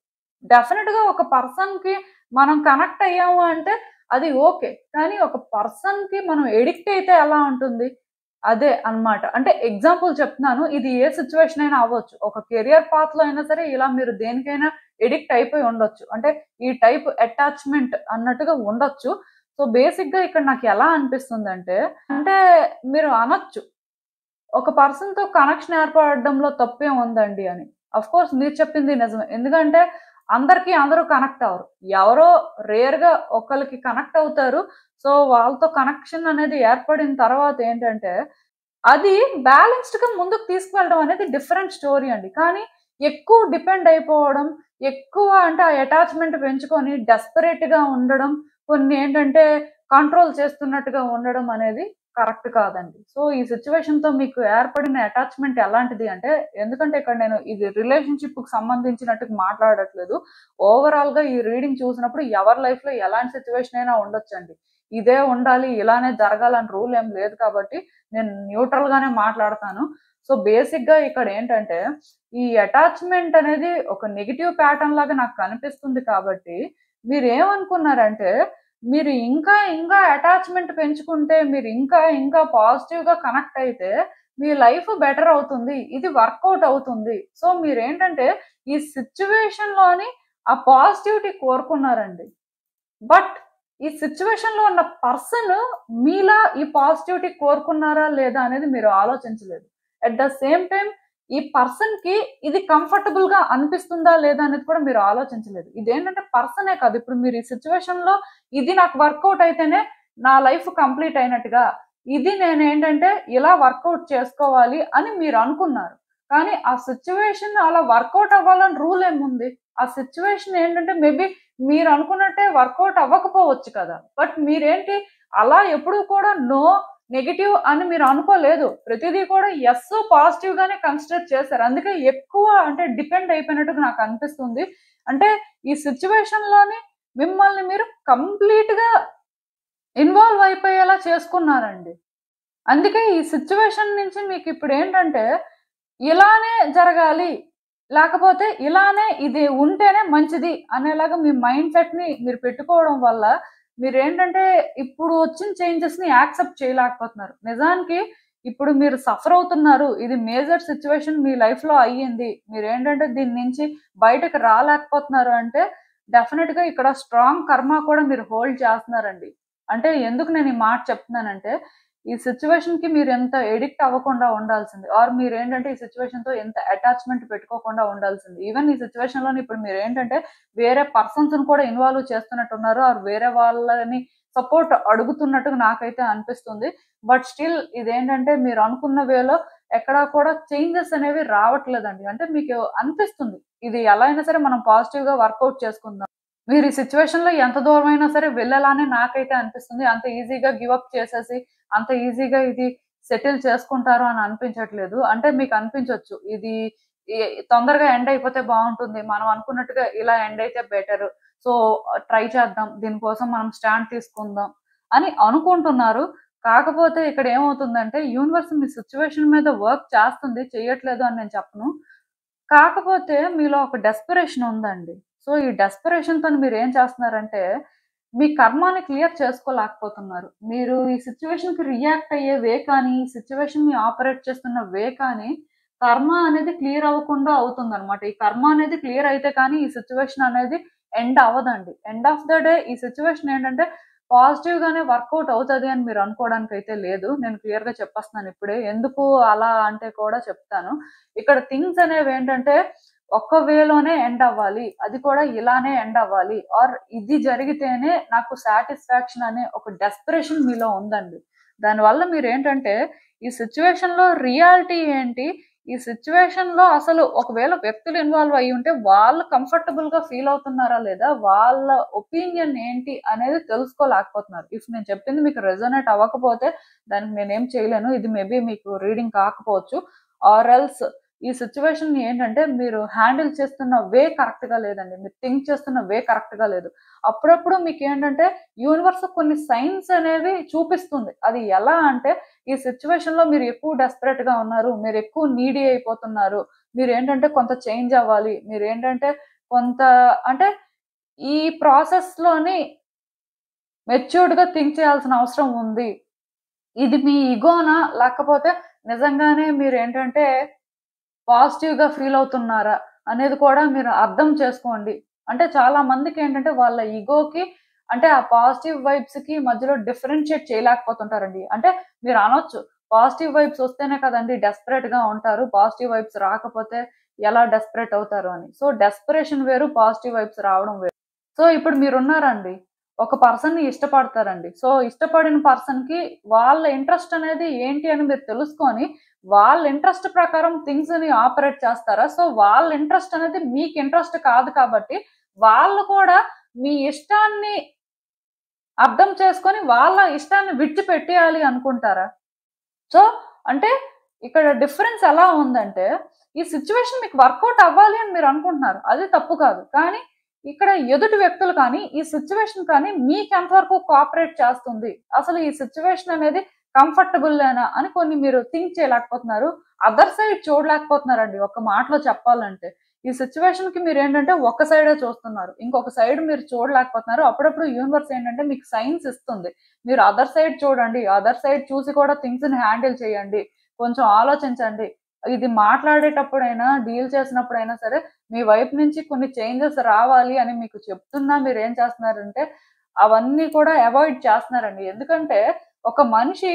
డెఫినిట్‌గా ఒక పర్సన్‌కి మనం కనెక్ట్ అయ్యాము అంటే అది ఓకే. కానీ ఒక పర్సన్‌కి మనం ఎడిక్ట్ అయితే ఎలా ఉంటుంది? అదే అన్నమాట. అంటే ఎగ్జాంపుల్ చెప్తున్నాను. ఇది ఏ సిట్యుయేషన్ అయినా అవ్వచ్చు. ఒక కెరియర్ పాత్‌లో అయినా సరే ఇలా మీరు దేనికైనా ఎడిక్ట్ అయిపోయి ఉండొచ్చు. అంటే ఈ టైప్ అటాచ్‌మెంట్ అన్నట్టుగా ఉండొచ్చు. సో, బేసిక్‌గా ఇక్కడ నాకు ఎలా అనిపిస్తుందంటే, అంటే మీరు అనొచ్చు. ఒక పర్సన్‌తో కనెక్షన్ ఏర్పడడంలో తప్పేముందండి అని. ఆఫ్‌కోర్స్ మీరు చెప్పింది నిజమే. ఎందుకంటే అందరికి అందరూ కనెక్ట్ అవ్వరు. ఎవరో రేర్‌గా ఒకళ్ళకి కనెక్ట్ అవుతారు. సో, వాళ్ళతో కనెక్షన్ అనేది ఏర్పడిన తర్వాత ఏంటంటే, అది బ్యాలెన్స్‌డ్‌గా ముందుకు తీసుకువెళ్ళడం అనేది డిఫరెంట్ స్టోరీ అండి. కానీ ఎక్కువ డిపెండ్ అయిపోవడం, ఎక్కువ అంటే ఆ అటాచ్‌మెంట్ పెంచుకొని డెస్పరేట్‌గా ఉండడం, కొన్ని ఏంటంటే కంట్రోల్ చేస్తున్నట్టుగా ఉండడం అనేది కరెక్ట్ కాదండి. సో, ఈ సిట్యుయేషన్‌తో మీకు ఏర్పడిన అటాచ్‌మెంట్ ఎలాంటిది అంటే, ఎందుకంటే ఇక్కడ నేను ఇది రిలేషన్‌షిప్‌కి సంబంధించినట్టుగా మాట్లాడట్లేదు. ఓవరాల్‌గా ఈ రీడింగ్ చూసినప్పుడు ఎవరి లైఫ్‌లో ఎలాంటి సిట్యుయేషన్ అయినా ఉండొచ్చండి. ఇదే ఉండాలి, ఇలానే జరగాలని రూల్ ఏం లేదు కాబట్టి, నేను న్యూట్రల్‌గానే మాట్లాడతాను. సో, బేసిక్‌గా ఇక్కడ ఏంటంటే, ఈ అటాచ్‌మెంట్ అనేది ఒక నెగెటివ్ ప్యాటర్న్ లాగా నాకు కనిపిస్తుంది కాబట్టి, మీరేమనుకున్నారంటే మీరు ఇంకా అటాచ్‌మెంట్ పెంచుకుంటే, మీరు ఇంకా పాజిటివ్‌గా కనెక్ట్ అయితే, మీ లైఫ్ బెటర్ అవుతుంది. ఇది వర్కౌట్ అవుతుంది. సో, మీరేంటంటే, ఈ సిట్యుయేషన్‌లోని ఆ పాజిటివిటీ కోరుకున్నారండి. బట్ ఈ సిట్యుయేషన్‌లో ఉన్న పర్సన్ మీలా ఈ పాజిటివిటీ కోరుకున్నారా? లేదా? అనేది మీరు ఆలోచించలేదు. అట్ ద సేమ్ టైమ్ ఈ పర్సన్‌కి ఇది కంఫర్టబుల్‌గా అనిపిస్తుందా? లేదా? అనేది కూడా మీరు ఆలోచించలేదు. ఇదేంటంటే పర్సనే కాదు. ఇప్పుడు మీరు ఈ సిట్యుయేషన్‌లో ఇది నాకు వర్కౌట్ అయితేనే నా లైఫ్ కంప్లీట్ అయినట్టుగా. ఇది నేనేంటంటే ఇలా వర్కౌట్ చేసుకోవాలి అని మీరు అనుకున్నారు. కానీ ఆ సిట్యుయేషన్ అలా వర్కౌట్ అవ్వాలని రూల్ ఏముంది? ఆ సిట్యుయేషన్ ఏంటంటే మేబీ మీరనుకున్నట్టే వర్కౌట్ అవ్వకపోవచ్చు కదా! బట్ మీరేంటి అలా ఎప్పుడు కూడా నో, నెగెటివ్ అని మీరు అనుకోలేదు. ప్రతిదీ కూడా యెస్ పాజిటివ్ గానే కన్సిడర్ చేశారు. అందుకే ఎక్కువ అంటే డిపెండ్ అయిపోయినట్టుగా నాకనిపిస్తుంది. అంటే ఈ సిట్యుయేషన్‌లోని మిమ్మల్ని మీరు కంప్లీట్‌గా ఇన్వాల్వ్ అయిపోయేలా చేసుకున్నారండి. అందుకే ఈ సిట్యుయేషన్ నుంచి మీకిప్పుడేంటంటే ఇలానే జరగాలి. లేకపోతే ఇలానే ఇది ఉంటేనే మంచిది అనేలాగా మీ మైండ్ సెట్‌ని మీరు పెట్టుకోవడం వల్ల మీరేంటంటే ఇప్పుడు వచ్చిన చేంజెస్‌ని యాక్సెప్ట్ చేయలేకపోతున్నారు. నిజానికి ఇప్పుడు మీరు సఫర్ అవుతున్నారు. ఇది మేజర్ సిట్యుయేషన్ మీ లైఫ్‌లో అయ్యింది. మీరేంటంటే దీని నుంచి బయటకి రాలేకపోతున్నారు అంటే డెఫినిట్‌గా ఇక్కడ స్ట్రాంగ్ కర్మ కూడా మీరు హోల్డ్ చేస్తున్నారండి. అంటే ఎందుకు నేను ఈ మాట చెప్తున్నానంటే ఈ సిట్యుయేషన్‌కి మీరెంత ఎడిక్ట్ అవ్వకుండా ఉండాల్సింది. ఆర్ మీరేంటంటే ఈ సిట్యుయేషన్‌తో ఎంత అటాచ్‌మెంట్ పెట్టుకోకుండా ఉండాల్సింది. ఈవెన్ ఈ సిట్యుయేషన్‌లోని ఇప్పుడు మీరేంటంటే వేరే పర్సన్స్‌ని కూడా ఇన్వాల్వ్ చేస్తున్నట్టున్నారు. ఆర్ వేరే వాళ్ళని సపోర్ట్ అడుగుతున్నట్టుగా నాకైతే అనిపిస్తుంది. బట్ స్టిల్ ఇదేంటంటే మీరు అనుకున్న వేలో ఎక్కడా కూడా చేంజెస్ అనేవి రావట్లేదండి. అంటే మీకు అనిపిస్తుంది. ఇది ఎలా అయినా సరే మనం పాజిటివ్‌గా వర్కౌట్ చేసుకుందాం. మీరు ఈ సిట్యుయేషన్‌లో ఎంత దూరమైనా సరే వెళ్ళాలనే నాకైతే అనిపిస్తుంది. అంత ఈజీగా గివ్ అప్ చేసేసి, అంత ఈజీగా ఇది సెటిల్ చేసుకుంటారు అని అనిపించట్లేదు. అంటే మీకు అనిపించొచ్చు. ఇది ఎ తొందరగా ఎండ్ అయిపోతే బావుంటుంది. మనం అనుకున్నట్టుగా ఇలా ఎండ్ అయితే బెటరు. సో, ట్రై చేద్దాం. దీనికోసం మనం స్టాండ్ తీసుకుందాం అని అనుకుంటున్నారు. కాకపోతే ఇక్కడ ఏమవుతుందంటే యూనివర్స్ మీ సిట్యుయేషన్ మీద వర్క్ చేస్తుంది. చెయ్యట్లేదు అని నేను చెప్పను. కాకపోతే మీలో ఒక డెస్పరేషన్ ఉందండి. సో, ఈ డెస్పరేషన్‌తోని మీరేం చేస్తున్నారంటే, మీ కర్మాని క్లియర్ చేసుకోలేకపోతున్నారు. మీరు ఈ సిట్యుయేషన్‌కి రియాక్ట్ అయ్యే వే కానీ, ఈ సిట్యుయేషన్‌ని ఆపరేట్ చేస్తున్న వే కానీ, కర్మ అనేది క్లియర్ అవ్వకుండా అవుతుందనమాట. ఈ కర్మ అనేది క్లియర్ అయితే కానీ, ఈ సిట్యుయేషన్ అనేది ఎండ్ అవ్వదండి. ఎండ్ ఆఫ్ ద డే ఈ సిట్యుయేషన్ ఏంటంటే, పాజిటివ్‌గానే వర్కౌట్ అవుతది అని మీరు అనుకోవడానికైతే లేదు. నేను క్లియర్‌గా చెప్పేస్తున్నాను ఇప్పుడే. ఎందుకు అలా అంటే కూడా చెప్తాను. ఇక్కడ థింగ్స్ అనేవేంటంటే, ఒక్క వేలోనే ఎండ్ అవ్వాలి. అది కూడా ఇలానే ఎండ్ అవ్వాలి. ఆర్ ఇది జరిగితేనే నాకు సాటిస్ఫాక్షన్ అనే ఒక డెస్పరేషన్ మీలో ఉందండి. దానివల్ల మీరేంటంటే, ఈ సిట్యుయేషన్‌లో రియాలిటీ ఏంటి? ఈ సిట్యుయేషన్‌లో అసలు ఒకవేళ వ్యక్తులు ఇన్వాల్వ్ అయ్యుంటే, వాళ్ళు కంఫర్టబుల్‌గా ఫీల్ అవుతున్నారా లేదా? వాళ్ళ ఒపీనియన్ ఏంటి అనేది తెలుసుకోలేకపోతున్నారు. ఇఫ్ నేను చెప్పింది మీకు రెజొనేట్ అవ్వకపోతే, దానికి నేనేం చేయలేను. ఇది మేబీ మీకు రీడింగ్ కాకపోవచ్చు. ఆర్ ఎల్స్ ఈ సిట్యుయేషన్‌ని ఏంటంటే మీరు హ్యాండిల్ చేస్తున్న వే కరెక్ట్‌గా లేదండి. మీరు థింక్ చేస్తున్న వే కరెక్ట్‌గా లేదు. అప్పుడప్పుడు మీకేంటంటే యూనివర్స్ కొన్ని సైన్స్ అనేవి చూపిస్తుంది. అది ఎలా అంటే ఈ సిట్యుయేషన్‌లో మీరు ఎక్కువ డెస్పరేట్‌గా ఉన్నారు. మీరు ఎక్కువ నీడీ అయిపోతున్నారు. మీరేంటంటే కొంత చేంజ్ అవ్వాలి. మీరేంటంటే కొంత అంటే ఈ ప్రాసెస్‌లోని మెచ్యూర్డ్‌గా థింక్ చేయాల్సిన అవసరం ఉంది. ఇది మీ ఇగోనా? లేకపోతే నిజంగానే మీరేంటంటే పాజిటివ్‌గా ఫీల్ అవుతున్నారా? అనేది కూడా మీరు అర్థం చేసుకోండి. అంటే చాలా మందికేంటంటే వాళ్ళ ఇగోకి అంటే ఆ పాజిటివ్ వైబ్స్‌కి మధ్యలో డిఫరెన్షియేట్ చేయలేకపోతుంటారండి. అంటే మీరు అనొచ్చు పాజిటివ్ వైబ్స్ వస్తేనే కదండీ డెస్పరేట్‌గా ఉంటారు. పాజిటివ్ వైబ్స్ రాకపోతే ఎలా డెస్పరేట్ అవుతారు అని. సో, డెస్పరేషన్ వేరు, పాజిటివ్ వైబ్స్ రావడం వేరు. సో, ఇప్పుడు మీరున్నారండి. ఒక పర్సన్‌ని ఇష్టపడతారండి. సో, ఇష్టపడిన పర్సన్‌కి వాళ్ళ ఇంట్రెస్ట్ అనేది ఏంటి అని మీరు తెలుసుకొని, వాళ్ళ ఇంట్రెస్ట్ ప్రకారం థింగ్స్‌ని ఆపరేట్ చేస్తారా? సో, వాళ్ళ ఇంట్రెస్ట్ అనేది మీకు ఇంట్రెస్ట్ కాదు కాబట్టి, వాళ్ళు కూడా మీ ఇష్టాన్ని అర్థం చేసుకొని వాళ్ళ ఇష్టాన్ని విడిచిపెట్టేయాలి అనుకుంటారా? సో, అంటే ఇక్కడ డిఫరెన్స్ ఎలా ఉందంటే, ఈ సిట్యుయేషన్ మీకు వర్కౌట్ అవ్వాలి అని మీరు అనుకుంటున్నారు. అది తప్పు కాదు. కానీ ఇక్కడ ఎదుటి వ్యక్తులు కానీ, ఈ సిట్యుయేషన్ కానీ మీకెంత వరకు కోఆపరేట్ చేస్తుంది? అసలు ఈ సిట్యుయేషన్ అనేది కంఫర్టబుల్లేనా అని కొన్ని మీరు థింక్ చేయలేకపోతున్నారు. అదర్ సైడ్ చూడలేకపోతున్నారండి ఒక్క మాటలో చెప్పాలంటే. ఈ సిట్యుయేషన్‌కి మీరేంటంటే ఒక సైడే చూస్తున్నారు. ఇంకొక సైడ్ మీరు చూడలేకపోతున్నారు. అప్పుడప్పుడు యూనివర్స్ ఏంటంటే మీకు సైన్స్ ఇస్తుంది. మీరు అదర్ సైడ్ చూడండి. అదర్ సైడ్ చూసి కూడా థింగ్స్‌ని హ్యాండిల్ చేయండి. కొంచెం ఆలోచించండి. ఇది మాట్లాడేటప్పుడైనా, డీల్ చేసినప్పుడైనా సరే, మీ వైపు నుంచి కొన్ని చేంజెస్ రావాలి అని మీకు చెప్తున్నా మీరేం చేస్తున్నారంటే, అవన్నీ కూడా అవాయిడ్ చేస్తున్నారండి. ఎందుకంటే, ఒక మనిషి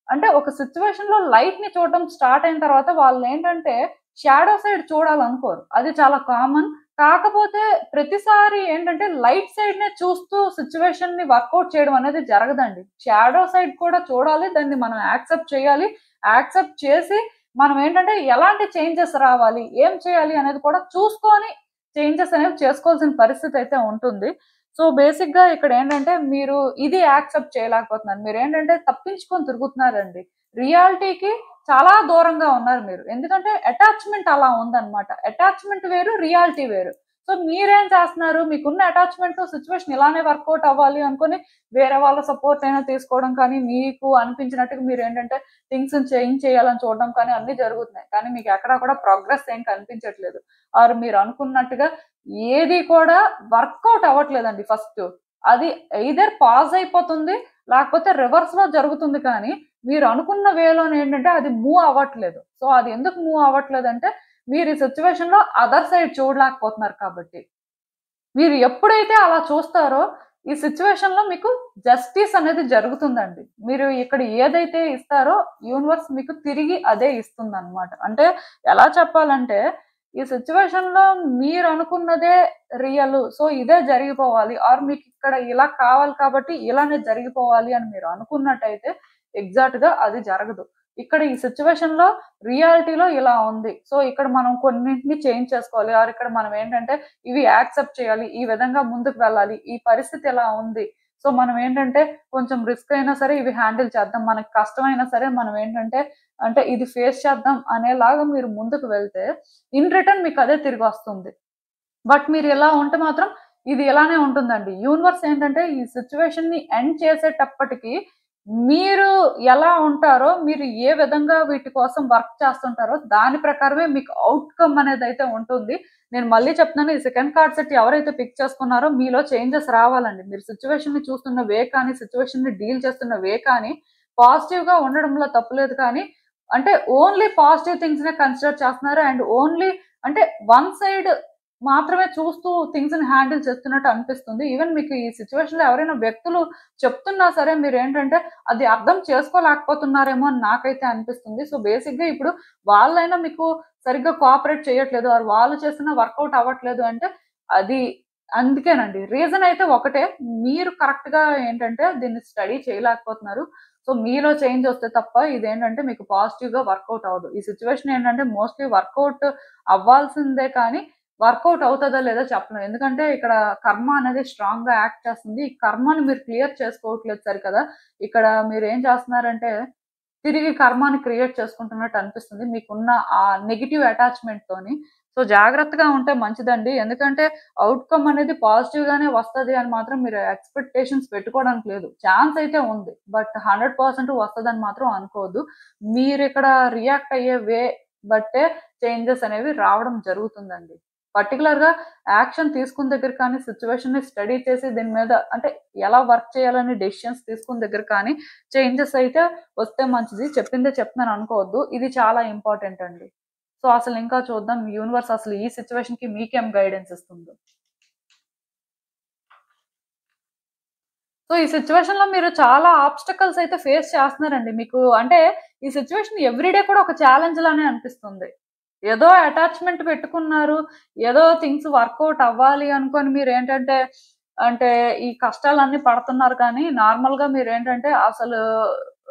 అంటే ఒక సిట్యుయేషన్‌లో లైట్‌ని చూడడం స్టార్ట్ అయిన తర్వాత వాళ్ళేంటంటే, షాడో సైడ్ చూడాలనుకోరు. అది చాలా కామన్. కాకపోతే ప్రతిసారి ఏంటంటే లైట్ సైడ్‌నే చూస్తూ సిట్యుయేషన్‌ని వర్కౌట్ చేయడం అనేది జరగదండి. షాడో సైడ్ కూడా చూడాలి. దాన్ని మనం యాక్సెప్ట్ చేయాలి. యాక్సెప్ట్ చేసి మనం ఏంటంటే ఎలాంటి చేంజెస్ రావాలి, ఏం చేయాలి అనేది కూడా చూసుకొని చేంజెస్ అనేవి చేసుకోవాల్సిన పరిస్థితి అయితే ఉంటుంది. సో, బేసిక్‌గా ఇక్కడ ఏంటంటే మీరు ఇది యాక్సెప్ట్ చేయలేకపోతున్నారు. మీరేంటంటే తప్పించుకొని తిరుగుతున్నారండి. రియాలిటీకి చాలా దూరంగా ఉన్నారు మీరు. ఎందుకంటే అటాచ్‌మెంట్ అలా ఉందన్నమాట. అటాచ్‌మెంట్ వేరు, రియాలిటీ వేరు. సో, మీరేం చేస్తున్నారు? మీకున్న అటాచ్‌మెంట్ సిట్యుయేషన్ ఇలానే వర్కౌట్ అవ్వాలి అనుకోని వేరే వాళ్ళ సపోర్ట్ అయినా తీసుకోవడం కానీ, మీకు అనిపించినట్టుగా మీరేంటంటే థింగ్స్‌ని చేంజ్ చేయాలని చూడడం కానీ అన్నీ జరుగుతున్నాయి. కానీ మీకు ఎక్కడా కూడా ప్రోగ్రెస్ ఏం కనిపించట్లేదు. ఆర్ మీరు అనుకున్నట్టుగా ఏది కూడా వర్కౌట్ అవ్వట్లేదండి ఫస్టు. అది ఎయిదర్ పాజ్ అయిపోతుంది, లేకపోతే రివర్స్‌లో జరుగుతుంది కానీ మీరు అనుకున్న వేలోనేంటంటే అది మూవ్ అవ్వట్లేదు. సో, అది ఎందుకు మూవ్ అవ్వట్లేదంటే, మీరు ఈ సిట్యుయేషన్‌లో అదర్ సైడ్ చూడలేకపోతున్నారు కాబట్టి. మీరు ఎప్పుడైతే అలా చూస్తారో, ఈ సిట్యుయేషన్‌లో మీకు జస్టిస్ అనేది జరుగుతుందండి. మీరు ఇక్కడ ఏదైతే ఇస్తారో యూనివర్స్ మీకు తిరిగి అదే ఇస్తుందన్నమాట. అంటే ఎలా చెప్పాలంటే, ఈ సిట్యుయేషన్‌లో మీరనుకున్నదే రియలు. సో, ఇదే జరిగిపోవాలి. ఆర్ మీకిక్కడ ఇలా కావాలి కాబట్టి ఇలానే జరిగిపోవాలి అని మీరు అనుకున్నట్టయితే ఎగ్జాక్ట్‌గా అది జరగదు. ఇక్కడ ఈ సిట్యుయేషన్‌లో రియాలిటీలో ఇలా ఉంది. సో, ఇక్కడ మనం కొన్నింటిని చేంజ్ చేసుకోవాలి. ఆర్ ఇక్కడ మనం ఏంటంటే ఇవి యాక్సెప్ట్ చేయాలి. ఈ విధంగా ముందుకు వెళ్ళాలి. ఈ పరిస్థితి ఇలా ఉంది. సో, మనం ఏంటంటే కొంచెం రిస్క్ అయినా సరే ఇవి హ్యాండిల్ చేద్దాం. మనకు కష్టమైనా సరే మనం ఏంటంటే అంటే ఇది ఫేస్ చేద్దాం అనేలాగా మీరు ముందుకు వెళ్తే ఇన్ రిటర్న్ మీకు అదే తిరిగొస్తుంది. బట్ మీరు ఇలా ఉంటే మాత్రం ఇది ఇలానే ఉంటుందండి. యూనివర్స్ ఏంటంటే ఈ సిట్యుయేషన్‌ని ఎండ్ చేసేటప్పటికి మీరు ఎలా ఉంటారో, మీరు ఏ విధంగా వీటి కోసం వర్క్ చేస్తుంటారో దాని ప్రకారమే మీకు ఔట్‌కమ్ అనేదైతే ఉంటుంది. నేను మళ్ళీ చెప్తున్నాను ఈ సెకండ్ కార్డ్ సెట్ ఎవరైతే పిక్ చేసుకున్నారో మీలో చేంజెస్ రావాలండి. మీరు సిట్యుయేషన్‌ని చూస్తున్న వే కానీ, సిట్యుయేషన్‌ని డీల్ చేస్తున్న వే కానీ పాజిటివ్‌గా ఉండడంలో తప్పులేదు కానీ, అంటే ఓన్లీ పాజిటివ్ థింగ్స్‌నే కన్సిడర్ చేస్తున్నారు. అండ్ ఓన్లీ అంటే వన్ సైడ్ మాత్రమే చూస్తూ థింగ్స్‌ని హ్యాండిల్ చేస్తున్నట్టు అనిపిస్తుంది. ఈవెన్ మీకు ఈ సిట్యుయేషన్‌లో ఎవరైనా వ్యక్తులు చెప్తున్నా సరే మీరేంటంటే అది అర్థం చేసుకోలేకపోతున్నారేమో అని నాకైతే అనిపిస్తుంది. సో, బేసిక్‌గా ఇప్పుడు వాళ్ళైనా మీకు సరిగ్గా కోఆపరేట్ చేయట్లేదు. ఆర్ వాళ్ళు చేస్తున్న వర్కౌట్ అవ్వట్లేదు అంటే అది అందుకేనండి. రీజన్ అయితే ఒకటే. మీరు కరెక్ట్‌గా ఏంటంటే దీన్ని స్టడీ చేయలేకపోతున్నారు. సో, మీలో చేంజ్ వస్తే తప్ప ఇదేంటంటే మీకు పాజిటివ్‌గా వర్కౌట్ అవ్వదు. ఈ సిట్యుయేషన్ ఏంటంటే మోస్ట్‌లీ వర్కౌట్ అవ్వాల్సిందే కానీ వర్కౌట్ అవుతదో లేదో చెప్పలేం. ఎందుకంటే ఇక్కడ కర్మ అనేది స్ట్రాంగ్‌గా యాక్ట్ చేస్తుంది. ఈ కర్మని మీరు క్లియర్ చేసుకోవట్లేదు సరికదా! ఇక్కడ మీరేం చేస్తున్నారంటే తిరిగి కర్మని క్రియేట్ చేసుకుంటున్నట్టు అనిపిస్తుంది. మీకున్న ఆ నెగెటివ్ అటాచ్‌మెంట్‌తోని. సో, జాగ్రత్తగా ఉంటే మంచిదండి. ఎందుకంటే ఔట్‌కమ్ అనేది పాజిటివ్‌గానే వస్తది అని మాత్రం మీరు ఎక్స్‌పెక్టేషన్స్ పెట్టుకోవడానికి లేదు. ఛాన్స్ అయితే ఉంది. బట్ 100% వస్తదని మాత్రం అనుకోవద్దు. మీరిక్కడ రియాక్ట్ అయ్యే వే బట్టే చేంజెస్ అనేవి రావడం జరుగుతుందండి. పర్టిక్యులర్‌గా యాక్షన్ తీసుకున్న దగ్గర కానీ, సిట్యుయేషన్‌ని స్టడీ చేసి దీని మీద అంటే ఎలా వర్క్ చేయాలని డెసిషన్స్ తీసుకున్న దగ్గర కానీ చేంజెస్ అయితే వస్తే మంచిది. చెప్పిందే చెప్తున్నాను అనుకోవద్దు. ఇది చాలా ఇంపార్టెంట్ అండి. సో, అసలు ఇంకా చూద్దాం యూనివర్స్ అసలు ఈ సిట్యుయేషన్‌కి మీకేం గైడెన్స్ ఇస్తుందో. సో, ఈ సిట్యుయేషన్‌లో మీరు చాలా ఆబ్‌స్టకల్స్ అయితే ఫేస్ చేస్తున్నారండి. మీకు అంటే ఈ సిట్యుయేషన్ ఎవ్రీ డే కూడా ఒక ఛాలెంజ్ లానే అనిపిస్తుంది. ఏదో అటాచ్‌మెంట్ పెట్టుకున్నారు. ఏదో థింగ్స్ వర్కౌట్ అవ్వాలి అనుకోని మీరేంటంటే అంటే ఈ కష్టాలన్నీ పడుతున్నారు కానీ నార్మల్‌గా మీరేంటంటే అసలు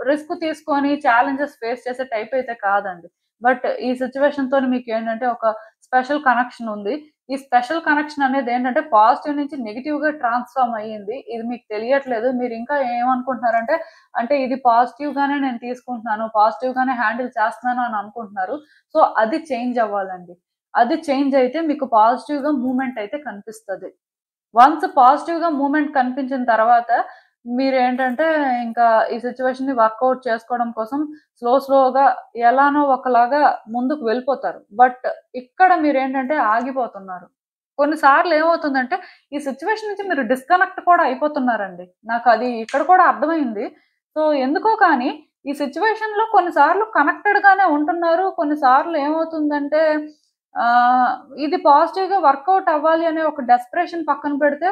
రిస్క్ తీసుకొని ఛాలెంజెస్ ఫేస్ చేసే టైప్ అయితే కాదండి. బట్ ఈ సిచ్యువేషన్ తోని మీకు ఏంటంటే ఒక స్పెషల్ కనెక్షన్ ఉంది. ఈ స్పెషల్ కనెక్షన్ అనేది ఏంటంటే పాజిటివ్ నుంచి నెగెటివ్ గా ట్రాన్స్ఫార్మ్ అయ్యింది. ఇది మీకు తెలియట్లేదు. మీరు ఇంకా ఏమనుకుంటున్నారంటే అంటే ఇది పాజిటివ్ గానే నేను తీసుకుంటున్నాను, పాజిటివ్ గానే హ్యాండిల్ చేస్తున్నాను అని అనుకుంటున్నారు. సో అది చేంజ్ అవ్వాలండి. అది చేంజ్ అయితే మీకు పాజిటివ్ గా మూవ్‌మెంట్ అయితే కనిపిస్తది. వన్స్ పాజిటివ్‌గా మూవ్‌మెంట్ కనిపించిన తర్వాత మీరేంటంటే ఇంకా ఈ సిట్యుయేషన్‌ని వర్కౌట్ చేసుకోవడం కోసం స్లోగా ఎలానో ఒకలాగా ముందుకు వెళ్ళిపోతారు. బట్ ఇక్కడ మీరేంటంటే ఆగిపోతున్నారు. కొన్ని సార్లు ఏమవుతుందంటే ఈ సిట్యుయేషన్ నుంచి మీరు డిస్కనెక్ట్ కూడా అయిపోతున్నారండి. నాకది ఇక్కడ కూడా అర్థమైంది. సో ఎందుకో కానీ ఈ సిట్యుయేషన్‌లో కొన్ని సార్లు కనెక్టెడ్ గానే ఉంటున్నారు. కొన్ని సార్లు ఏమవుతుందంటే ఇది పాజిటివ్‌గా వర్కౌట్ అవ్వాలి అనే ఒక డెస్పరేషన్ పక్కన పెడితే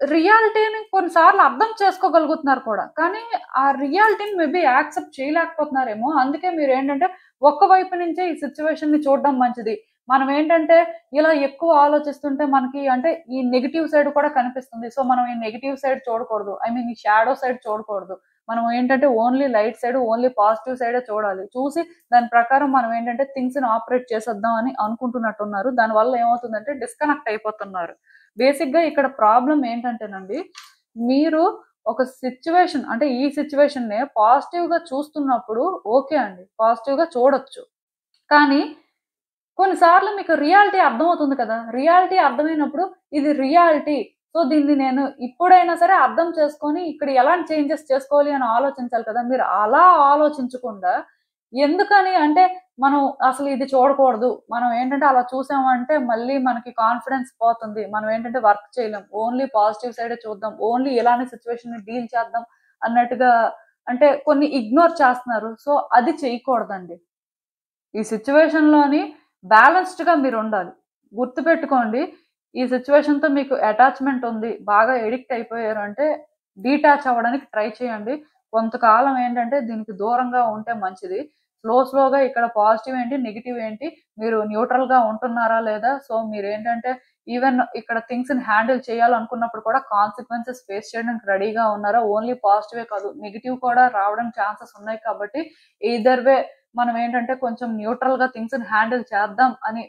రియాలిటీని కొన్ని సార్లు అర్థం చేసుకోగలుగుతున్నారు కూడా. కానీ ఆ రియాలిటీని మేబీ యాక్సెప్ట్ చేయలేకపోతున్నారేమో. అందుకే మీరేంటంటే ఒక్క వైపు నుంచే ఈ సిట్యుయేషన్‌ని చూడడం మంచిది. మనం ఏంటంటే ఇలా ఎక్కువ ఆలోచిస్తుంటే మనకి అంటే ఈ నెగెటివ్ సైడ్ కూడా కనిపిస్తుంది. సో మనం ఈ నెగెటివ్ సైడ్ చూడకూడదు. ఐ మీన్ ఈ షాడో సైడ్ చూడకూడదు. మనం ఏంటంటే only light side, only positive సైడే చూడాలి. చూసి దాని ప్రకారం మనం ఏంటంటే థింగ్స్‌ని ఆపరేట్ చేసేద్దాం అని అనుకుంటున్నట్టున్నారు. దానివల్ల ఏమవుతుందంటే డిస్కనెక్ట్ అయిపోతున్నారు. బేసిక్‌గా ఇక్కడ ప్రాబ్లమ్ ఏంటంటేనండి, మీరు ఒక సిట్యుయేషన్ అంటే ఈ సిట్యుయేషన్‌నే పాజిటివ్‌గా చూస్తున్నప్పుడు ఓకే అండి. పాజిటివ్‌గా చూడొచ్చు. కానీ కొన్ని సార్లు మీకు రియాలిటీ అర్థమవుతుంది కదా! రియాలిటీ అర్థమైనప్పుడు ఇది రియాలిటీ. సో, దీన్ని నేను ఇప్పుడైనా సరే అర్థం చేసుకొని ఇక్కడ ఎలాంటి చేంజెస్ చేసుకోవాలి అని ఆలోచించాలి కదా! మీరు అలా ఆలోచించకుండా ఎందుకని అంటే మనం అసలు ఇది చూడకూడదు. మనం ఏంటంటే అలా చూసామంటే మళ్ళీ మనకి కాన్ఫిడెన్స్ పోతుంది. మనం ఏంటంటే వర్క్ చేయలేం. ఓన్లీ పాజిటివ్ సైడే చూద్దాం. ఓన్లీ ఇలానే సిట్యుయేషన్‌ని డీల్ చేద్దాం అన్నట్టుగా అంటే కొన్ని ఇగ్నోర్ చేస్తున్నారు. సో, అది చేయకూడదండి. ఈ సిట్యుయేషన్‌లోని బ్యాలెన్స్డ్‌గా మీరుండాలి. గుర్తుపెట్టుకోండి. ఈ సిట్యుయేషన్‌తో మీకు అటాచ్‌మెంట్ ఉంది. బాగా అడిక్ట్ అయిపోయారు అంటే డీటాచ్ అవ్వడానికి ట్రై చేయండి. కొంతకాలం ఏంటంటే దీనికి దూరంగా ఉంటే మంచిది. స్లోగా ఇక్కడ పాజిటివ్ ఏంటి, నెగెటివ్ ఏంటి, మీరు న్యూట్రల్‌గా ఉంటున్నారా లేదా? సో మీరేంటంటే ఈవెన్ ఇక్కడ థింగ్స్‌ని హ్యాండిల్ చేయాలనుకున్నప్పుడు కూడా కాన్సిక్వెన్సెస్ ఫేస్ చేయడానికి రెడీగా ఉన్నారా? ఓన్లీ పాజిటివే కాదు నెగెటివ్ కూడా రావడానికి ఛాన్సెస్ ఉన్నాయి కాబట్టి ఎయిదర్ వే మనం ఏంటంటే కొంచెం న్యూట్రల్‌గా థింగ్స్‌ని హ్యాండిల్ చేద్దాం అని